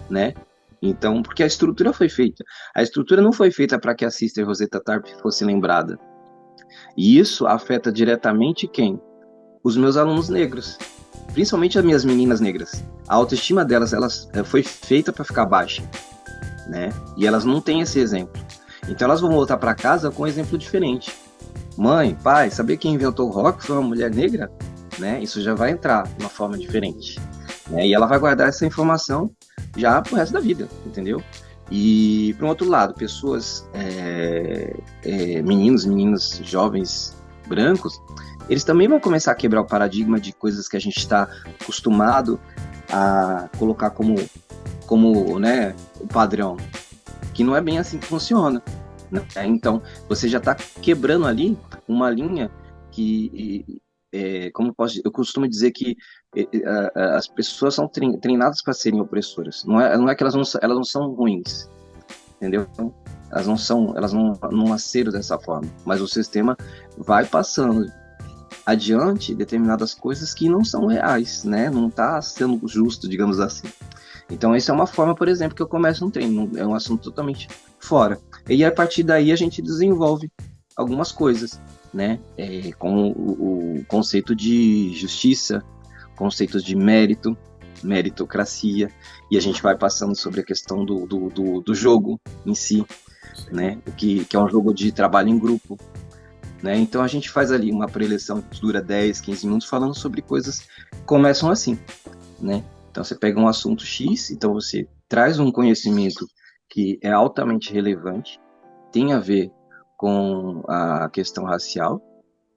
[SPEAKER 2] né? Então, porque a estrutura foi feita. A estrutura não foi feita para que a Sister Rosetta Tarp fosse lembrada. E isso afeta diretamente quem? Os meus alunos negros, principalmente as minhas meninas negras. A autoestima delas, foi feita para ficar baixa, né? E elas não têm esse exemplo. Então elas vão voltar para casa com um exemplo diferente. Mãe, pai, sabia quem inventou o rock foi uma mulher negra? Né? Isso já vai entrar de uma forma diferente. Né? E ela vai guardar essa informação já pro resto da vida, entendeu? E, por um outro lado, pessoas, meninos, meninas, jovens brancos, eles também vão começar a quebrar o paradigma de coisas que a gente está acostumado a colocar como né, o padrão, que não é bem assim que funciona. Né? Então, você já está quebrando ali uma linha que, como eu costumo dizer que as pessoas são treinadas para serem opressoras. Não é que elas não são ruins, entendeu? Elas não nasceram dessa forma, mas o sistema vai passando adiante determinadas coisas que não são reais, né? Não está sendo justo, digamos assim. Então, essa é uma forma, por exemplo, que eu começo um treino, é um assunto totalmente fora. E a partir daí a gente desenvolve algumas coisas, né? Com o conceito de justiça, conceitos de mérito, meritocracia, e a gente vai passando sobre a questão do jogo em si,
[SPEAKER 1] Sim.
[SPEAKER 2] né? Que é um jogo de trabalho em grupo, né? Então a gente faz ali uma preleção que dura 10, 15 minutos falando sobre coisas que começam assim, né? Então você pega um assunto X, então você traz um conhecimento que é altamente relevante, tem a ver com a questão racial,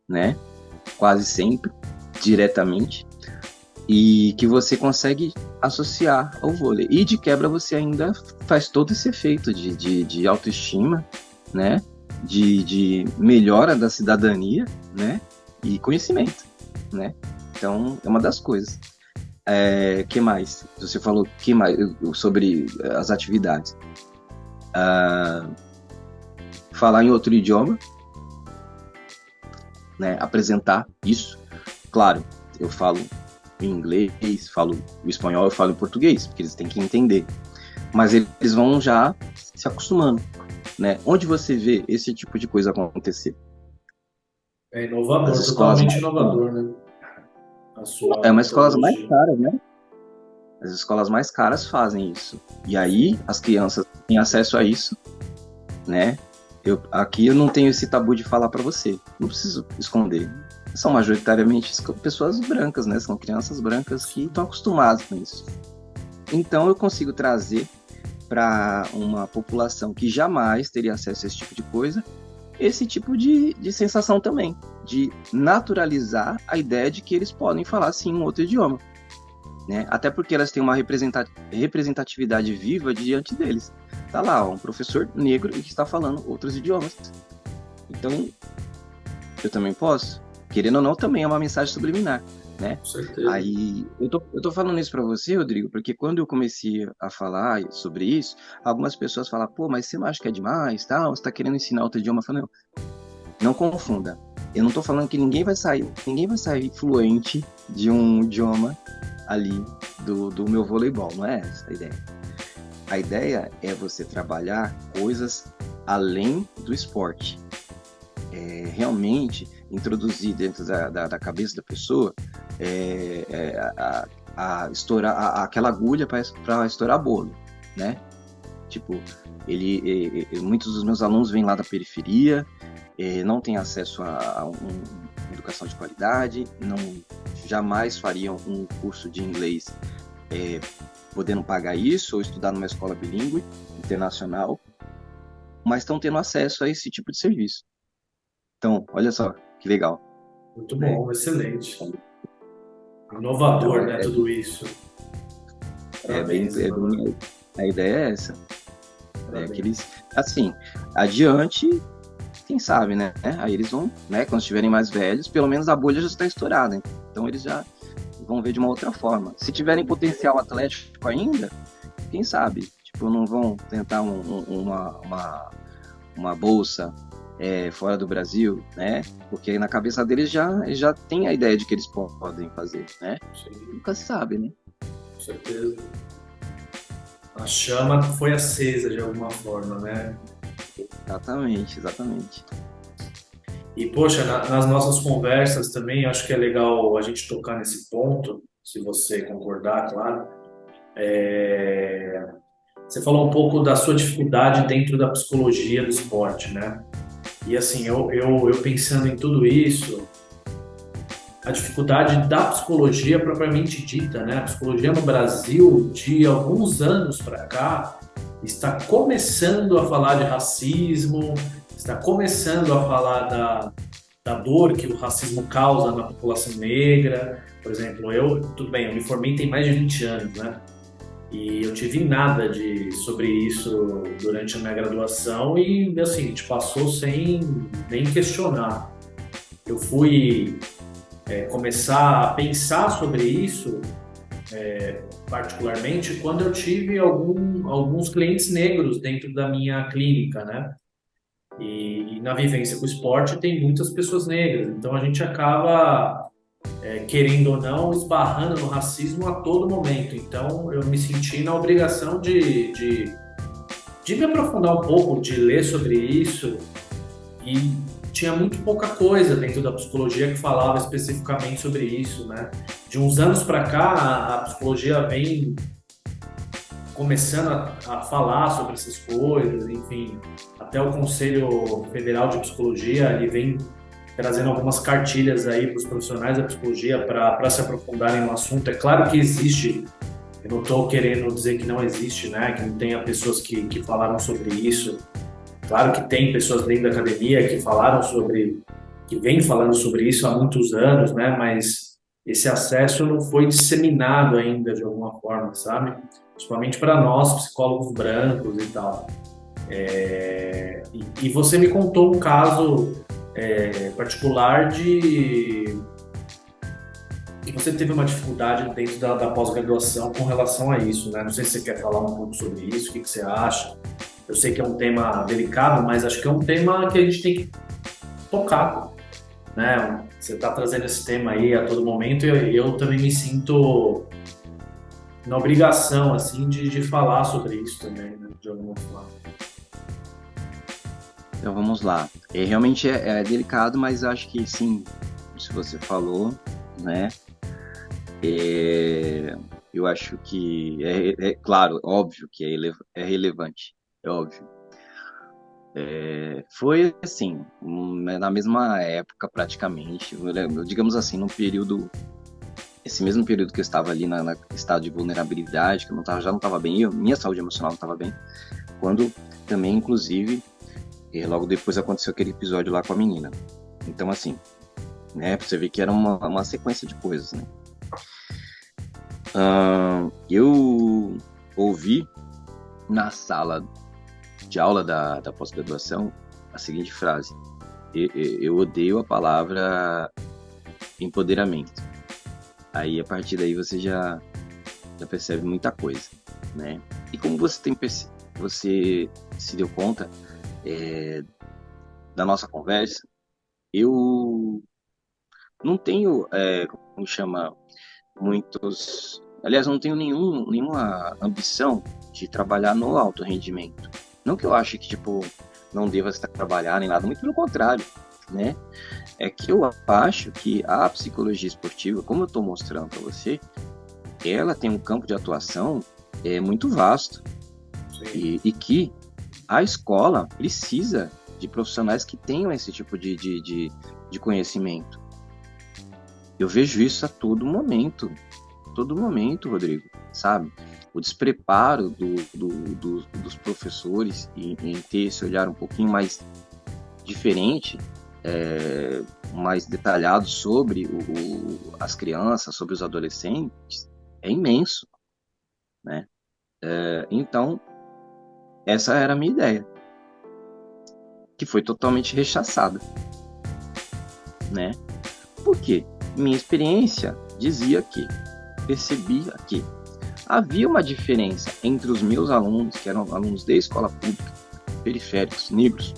[SPEAKER 2] né? Quase sempre, diretamente, e que você consegue associar ao vôlei. E de quebra você ainda faz todo esse efeito de autoestima, né? De melhora da cidadania, né? E conhecimento, né? Então, é uma das coisas. Que mais? Você falou que mais sobre as atividades. Falar em outro idioma, né? Apresentar isso. Claro, eu falo em inglês, falo o espanhol, eu falo em português, porque eles têm que entender. Mas eles vão já se acostumando, né? Onde você vê esse tipo de coisa acontecer?
[SPEAKER 1] É
[SPEAKER 2] As
[SPEAKER 1] inovador,
[SPEAKER 2] escolas
[SPEAKER 1] totalmente
[SPEAKER 2] mais
[SPEAKER 1] inovador, né? A
[SPEAKER 2] é
[SPEAKER 1] sua
[SPEAKER 2] uma escolas mais
[SPEAKER 1] metodologia.
[SPEAKER 2] caras, né? As escolas mais caras fazem isso. E aí
[SPEAKER 1] Sim,
[SPEAKER 2] as crianças têm acesso a isso, né? Aqui eu não tenho esse tabu de falar para você. Não preciso esconder. São majoritariamente pessoas brancas, né? São crianças brancas que estão acostumadas com isso. Então eu consigo trazer para uma população que jamais teria acesso a esse tipo de coisa, esse tipo de sensação também, de naturalizar a ideia de que eles podem falar sim um outro idioma, né? Até porque elas têm uma representatividade viva diante deles. Tá lá, ó, um professor negro que está falando outros idiomas. Então, eu também posso. Querendo ou não, também é uma mensagem subliminar, né?
[SPEAKER 1] Com certeza.
[SPEAKER 2] Aí, eu tô falando isso para você, Rodrigo, porque quando eu comecei a falar sobre isso, algumas pessoas falam, pô, mas você não acha que é demais, tal? Você tá querendo ensinar outro idioma? Eu falo, não, não confunda. Eu não tô falando que ninguém vai sair fluente de um idioma ali do meu voleibol, não é essa a ideia. A ideia é você trabalhar coisas além do esporte. Realmente introduzir dentro da cabeça da pessoa a estourar aquela agulha para estourar bolo, né? Tipo, muitos dos meus alunos vêm lá da periferia, não têm acesso a uma educação de qualidade, não jamais fariam um curso de inglês podendo pagar isso ou estudar numa escola bilíngue internacional, mas estão tendo acesso a esse tipo de serviço. Então, olha só que legal,
[SPEAKER 1] Muito
[SPEAKER 2] né?
[SPEAKER 1] bom, excelente.
[SPEAKER 2] Então,
[SPEAKER 1] Inovador, né? Tudo isso. Parabéns, mano.
[SPEAKER 2] a ideia é essa, né? Que
[SPEAKER 1] Parabéns.
[SPEAKER 2] eles, assim, adiante, quem sabe, né? Aí eles vão, né? Quando estiverem mais velhos, pelo menos a bolha já está estourada, né? Então eles já vão ver de uma outra forma. Se tiverem potencial atlético ainda, quem sabe? Tipo, não vão tentar uma bolsa fora do Brasil, né? Porque na cabeça deles já tem a ideia de que eles podem fazer, né?
[SPEAKER 1] Sim,
[SPEAKER 2] Nunca se sabe, né?
[SPEAKER 1] com certeza. A chama foi acesa de alguma forma, né?
[SPEAKER 2] Exatamente, exatamente.
[SPEAKER 1] E, poxa, nas nossas conversas também, acho que é legal a gente tocar nesse ponto, se você concordar, claro. Você falou um pouco da sua dificuldade dentro da psicologia do esporte, né? E assim, eu pensando em tudo isso, a dificuldade da psicologia propriamente dita, né? A psicologia no Brasil, de alguns anos para cá, está começando a falar de racismo, está começando a falar da dor que o racismo causa na população negra. Por exemplo, tudo bem, eu me formei tem mais de 20 anos, né? E eu tive nada sobre isso durante a minha graduação e, assim, a gente passou sem nem questionar. Eu fui começar a pensar sobre isso, particularmente, quando eu tive alguns clientes negros dentro da minha clínica, né? E na vivência com o esporte tem muitas pessoas negras, então a gente acaba, querendo ou não, esbarrando no racismo a todo momento. Então eu me senti na obrigação de me aprofundar um pouco, de ler sobre isso, e tinha muito pouca coisa dentro da psicologia que falava especificamente sobre isso, né? De uns anos para cá, a psicologia vem começando a falar sobre essas coisas, enfim, até o Conselho Federal de Psicologia, ele vem trazendo algumas cartilhas aí para os profissionais da psicologia para se aprofundarem no assunto. É claro que existe, eu não estou querendo dizer que não existe, né? Que não tenha pessoas que falaram sobre isso. Claro que tem pessoas dentro da academia que falaram sobre, que vêm falando sobre isso há muitos anos, né? Mas esse acesso não foi disseminado ainda de alguma forma, sabe? Principalmente para nós, psicólogos brancos e tal. E você me contou um caso particular de que você teve uma dificuldade dentro da pós-graduação com relação a isso, né? Não sei se você quer falar um pouco sobre isso, o que você acha. Eu sei que é um tema delicado, mas acho que é um tema que a gente tem que tocar, né? Você está trazendo esse tema aí a todo momento e eu também me sinto na obrigação, assim, de falar sobre isso também, né? De alguma forma.
[SPEAKER 2] Então vamos lá. Realmente é delicado, mas acho que sim, se você falou, né? Eu acho que claro, óbvio que é relevante, é óbvio. Foi assim, na mesma época praticamente, digamos assim, num período esse mesmo período que eu estava ali na estado de vulnerabilidade, que eu já não estava bem, minha saúde emocional não estava bem, quando também, inclusive, logo depois aconteceu aquele episódio lá com a menina. Então, assim, né, pra você ver que era uma sequência de coisas, né. Eu ouvi na sala de aula da pós-graduação a seguinte frase: eu odeio a palavra empoderamento. Aí, a partir daí, você já percebe muita coisa, né? E como você se deu conta da nossa conversa, eu não tenho, como chama, muitos... Aliás, eu não tenho nenhuma ambição de trabalhar no alto rendimento. Não que eu ache que, tipo, não deva estar trabalhar nem nada, muito pelo contrário, né? É que eu acho que a psicologia esportiva, como eu estou mostrando para você, ela tem um campo de atuação muito vasto e que a escola precisa de profissionais que tenham esse tipo de conhecimento. Eu vejo isso a todo momento, Rodrigo, sabe? O despreparo dos professores em ter esse olhar um pouquinho mais diferente, mais detalhado sobre as crianças, sobre os adolescentes, é imenso, né? Então, essa era a minha ideia, que foi totalmente rechaçada, né? Por quê? Minha experiência percebia que havia uma diferença entre os meus alunos, que eram alunos de escola pública, periféricos, negros,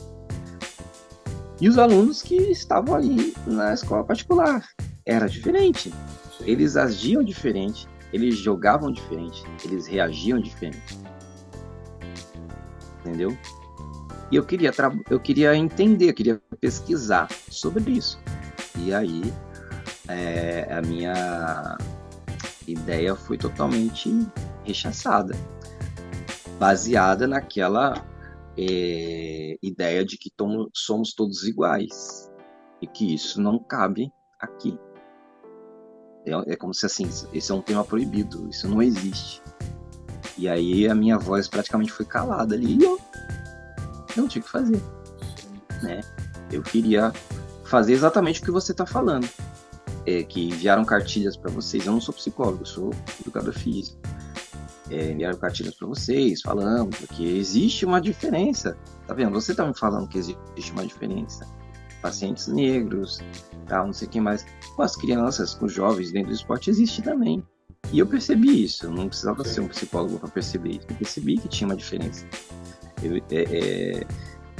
[SPEAKER 2] e os alunos que estavam ali na escola particular. Era diferente. Eles agiam diferente, eles jogavam diferente, eles reagiam diferente. Entendeu? E eu queria entender, eu queria pesquisar sobre isso. E aí, a minha ideia foi totalmente rechaçada, baseada naquela ideia de que somos todos iguais e que isso não cabe aqui. É como se assim, esse é um tema proibido, isso não existe. E aí a minha voz praticamente foi calada ali e eu não tinha o que fazer, né? Eu queria fazer exatamente o que você está falando, que enviaram cartilhas para vocês. Eu não sou psicólogo, eu sou educador físico. Enviaram cartilhas para vocês falando que existe uma diferença. Tá vendo? Você tá me falando que existe uma diferença. Pacientes negros, tal, não sei quem mais. Com as crianças, com os jovens dentro do esporte existe também. E eu percebi isso. Eu não precisava ser um psicólogo para perceber isso. Eu percebi que tinha uma diferença.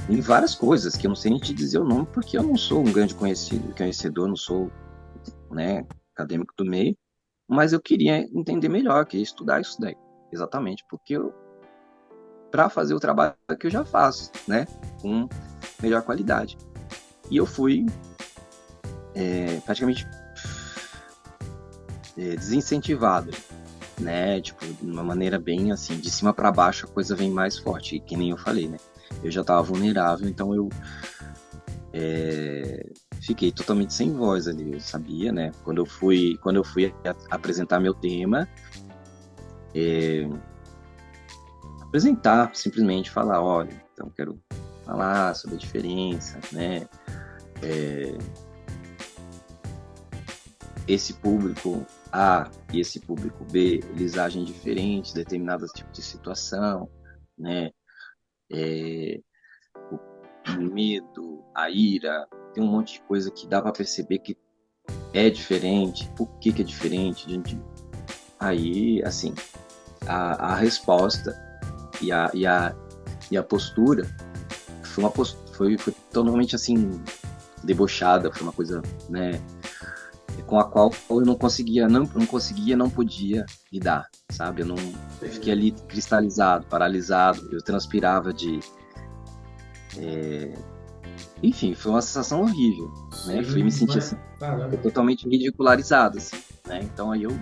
[SPEAKER 2] Em várias coisas que eu não sei nem te dizer o nome, porque eu não sou um grande conhecedor, não sou, né, acadêmico do meio, mas eu queria entender melhor, queria estudar isso daí, exatamente porque para fazer o trabalho que eu já faço, né, com melhor qualidade. E eu fui praticamente desincentivado, né, tipo, de uma maneira bem assim, de cima para baixo a coisa vem mais forte, que nem eu falei, né, eu já estava vulnerável, então eu fiquei totalmente sem voz ali, eu sabia, né? Quando eu fui apresentar meu tema, apresentar, simplesmente falar, olha, então quero falar sobre a diferença, né? Esse público A e esse público B, eles agem diferente em determinados tipos de situação, né? O medo, a ira, tem um monte de coisa que dá para perceber que é diferente. Por que é diferente? Aí, assim, a resposta e a postura foi totalmente assim debochada, foi uma coisa, né, com a qual eu não podia lidar, sabe? Eu fiquei ali cristalizado, paralisado, eu transpirava enfim, foi uma sensação horrível, né? Fui me sentir assim, totalmente ridicularizado, assim, né? Então aí eu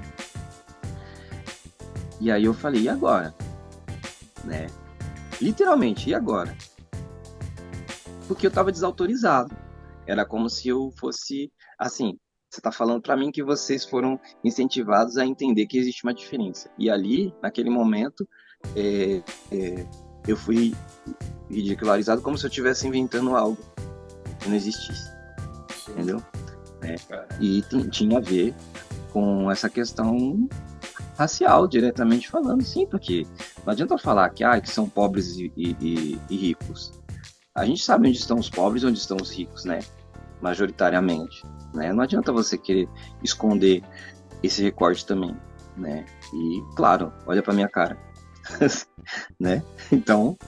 [SPEAKER 2] falei, e agora? Né? Literalmente, e agora? Porque eu estava desautorizado. Era como se eu fosse, assim, Você está falando para mim que vocês foram incentivados a entender que existe uma diferença. E ali, naquele momento, é, é, eu fui ridicularizado como se eu estivesse inventando algo que não existisse,
[SPEAKER 1] Sim.
[SPEAKER 2] entendeu? E tinha a ver com essa questão racial, diretamente falando, sim, porque não adianta falar que são pobres e ricos. A gente sabe onde estão os pobres e onde estão os ricos, né? Majoritariamente, né? Não adianta você querer esconder esse recorte também, né? E, claro, olha pra minha cara, né? Então,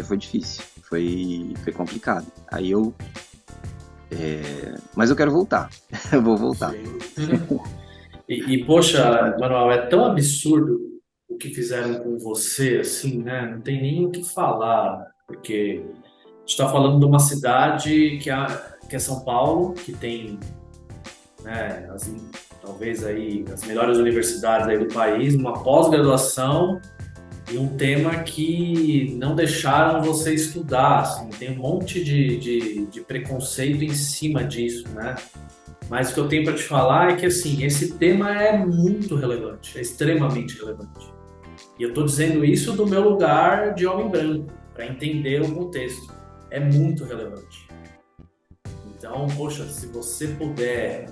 [SPEAKER 2] foi difícil, foi complicado. Aí mas eu quero voltar, eu vou voltar.
[SPEAKER 1] Sim. Poxa, Manuel, é tão absurdo o que fizeram com você, assim, né? Não tem nem o que falar, porque a gente está falando de uma cidade que é São Paulo, que tem, né, talvez aí as melhores universidades aí do país, uma pós-graduação e um tema que não deixaram você estudar, assim, tem um monte de preconceito em cima disso, né? Mas o que eu tenho para te falar é que, assim, esse tema é muito relevante, é extremamente relevante. E eu estou dizendo isso do meu lugar de homem branco, para entender o contexto. É muito relevante. Então, poxa, se você puder,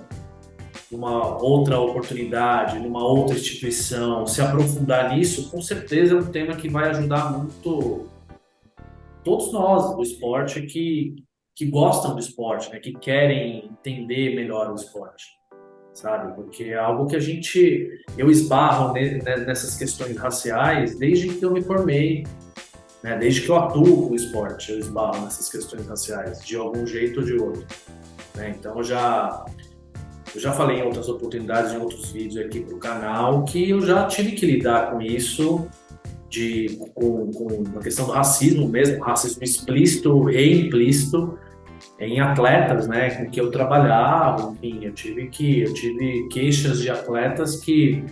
[SPEAKER 1] numa outra oportunidade, numa outra instituição, se aprofundar nisso, com certeza é um tema que vai ajudar muito todos nós do esporte que gostam do esporte, né? Que querem entender melhor o esporte, sabe? Porque é algo que eu esbarro nessas questões raciais desde que eu me formei, né? Desde que eu atuo com o esporte, eu esbarro nessas questões raciais, de algum jeito ou de outro, né? Então eu já falei em outras oportunidades, em outros vídeos aqui pro canal, que eu já tive que lidar com isso, com a questão do racismo mesmo, racismo explícito e implícito em atletas, né, com que eu trabalhava, enfim, eu tive queixas de atletas que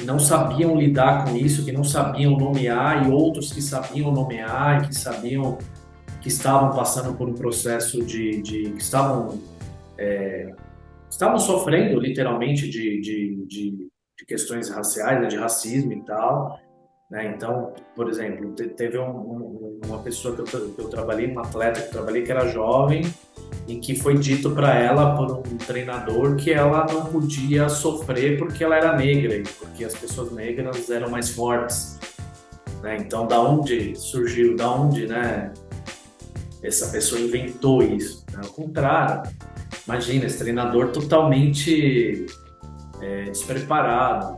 [SPEAKER 1] não sabiam lidar com isso, que não sabiam nomear, e outros que sabiam nomear, e que sabiam que estavam passando por um processo que estavam sofrendo literalmente de questões raciais, né, de racismo e tal, né? Então, por exemplo, teve uma pessoa que eu trabalhei, um atleta que eu trabalhei que era jovem, em que foi dito para ela por um treinador que ela não podia sofrer porque ela era negra e porque as pessoas negras eram mais fortes, né? Então, da onde surgiu, da onde, né, essa pessoa inventou isso? Né? Ao contrário, imagina, esse treinador totalmente despreparado,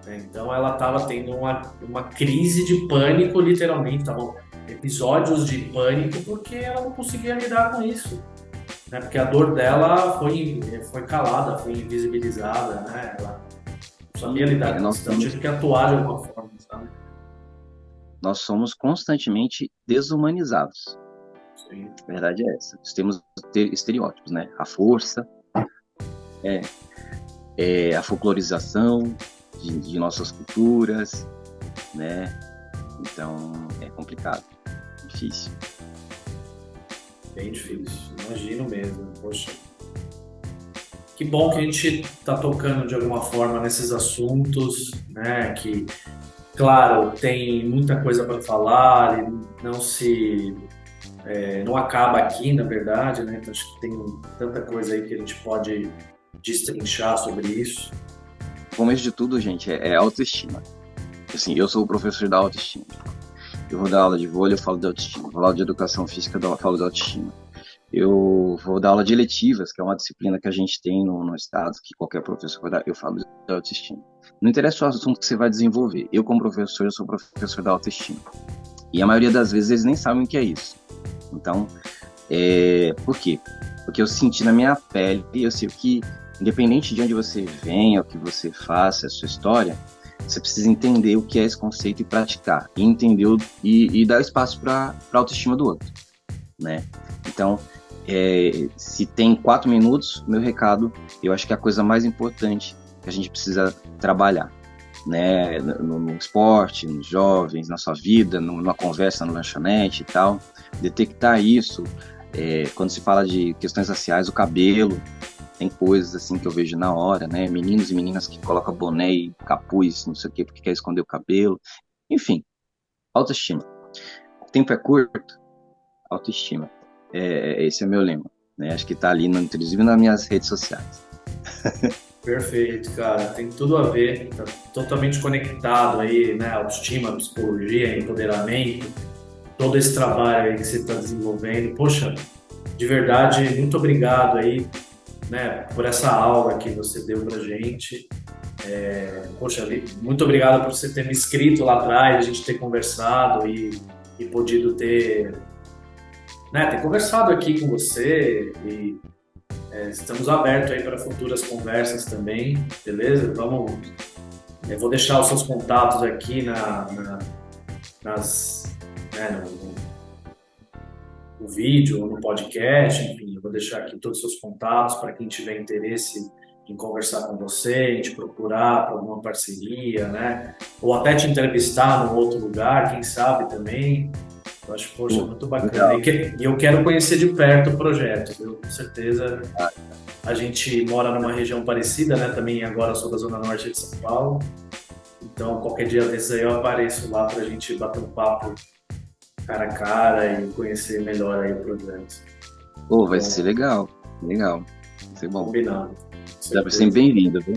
[SPEAKER 1] né? Então ela estava tendo uma crise de pânico, literalmente, estavam episódios de pânico porque ela não conseguia lidar com isso, né? Porque a dor dela foi calada, foi invisibilizada, né? Ela não sabia lidar com isso, então tive que atuar de alguma forma, sabe?
[SPEAKER 2] Nós somos constantemente desumanizados.
[SPEAKER 1] Sim.
[SPEAKER 2] A verdade é essa. Nós temos estereótipos, né? A força, a folclorização de nossas culturas, né? Então, é complicado, difícil.
[SPEAKER 1] Bem difícil, imagino mesmo. Poxa, que bom que a gente está tocando de alguma forma nesses assuntos, né? Que, claro, tem muita coisa para falar, e não acaba aqui, na verdade, né? Então, acho que tem tanta coisa aí que a gente pode destrinchar sobre isso.
[SPEAKER 2] O começo de tudo, gente, é autoestima. Assim, eu sou o professor da autoestima. Eu vou dar aula de vôlei, eu falo de autoestima. Vou dar aula de educação física, eu falo de autoestima. Eu vou dar aula de eletivas, que é uma disciplina que a gente tem no estado, que qualquer professor vai dar, eu falo de autoestima. Não interessa o assunto que você vai desenvolver. Eu, como professor, eu sou professor da autoestima. E a maioria das vezes eles nem sabem o que é isso. Então, por quê? Porque eu senti na minha pele, e eu sei que, independente de onde você venha, o que você faça, a sua história, você precisa entender o que é esse conceito e praticar. E entender e dar espaço para a autoestima do outro, né? Então, se tem 4 minutos, meu recado, eu acho que é a coisa mais importante que a gente precisa trabalhar, né? No esporte, nos jovens, na sua vida, numa conversa no lanchonete e tal. Detectar isso,
[SPEAKER 3] Quando se fala de questões raciais, o cabelo, tem coisas assim que eu vejo na hora, né? Meninos e meninas que colocam boné e capuz, não sei o quê, porque quer esconder o cabelo. Enfim, autoestima. O tempo é curto, autoestima. Esse é o meu lema, né? Acho que tá ali, inclusive nas minhas redes sociais.
[SPEAKER 1] Perfeito, cara. Tem tudo a ver, tá totalmente conectado aí, né? Autoestima, psicologia, empoderamento, todo esse trabalho aí que você está desenvolvendo. Poxa, de verdade, muito obrigado aí, né, por essa aula que você deu pra gente. Poxa, muito obrigado por você ter me escrito lá atrás, a gente ter conversado e podido ter, né, ter conversado aqui com você e estamos abertos aí para futuras conversas também, beleza? Eu vou deixar os seus contatos aqui nas, né, no vídeo ou no podcast, enfim, eu vou deixar aqui todos os seus contatos para quem tiver interesse em conversar com você, em te procurar para alguma parceria, né? Ou até te entrevistar num outro lugar, quem sabe também. Eu acho, poxa, muito bacana.
[SPEAKER 3] Legal.
[SPEAKER 1] E eu quero conhecer de perto o projeto, viu? Com certeza a gente mora numa região parecida, né? Também agora sou da Zona Norte de São Paulo. Então, qualquer dia desses aí eu apareço lá para a gente bater um papo cara a cara e conhecer melhor aí o projeto.
[SPEAKER 3] Pô, vai
[SPEAKER 1] Então,
[SPEAKER 3] ser legal. Legal. Vai ser bom.
[SPEAKER 1] combinado. Com
[SPEAKER 3] Deve ser
[SPEAKER 1] certeza.
[SPEAKER 3] bem-vindo, viu?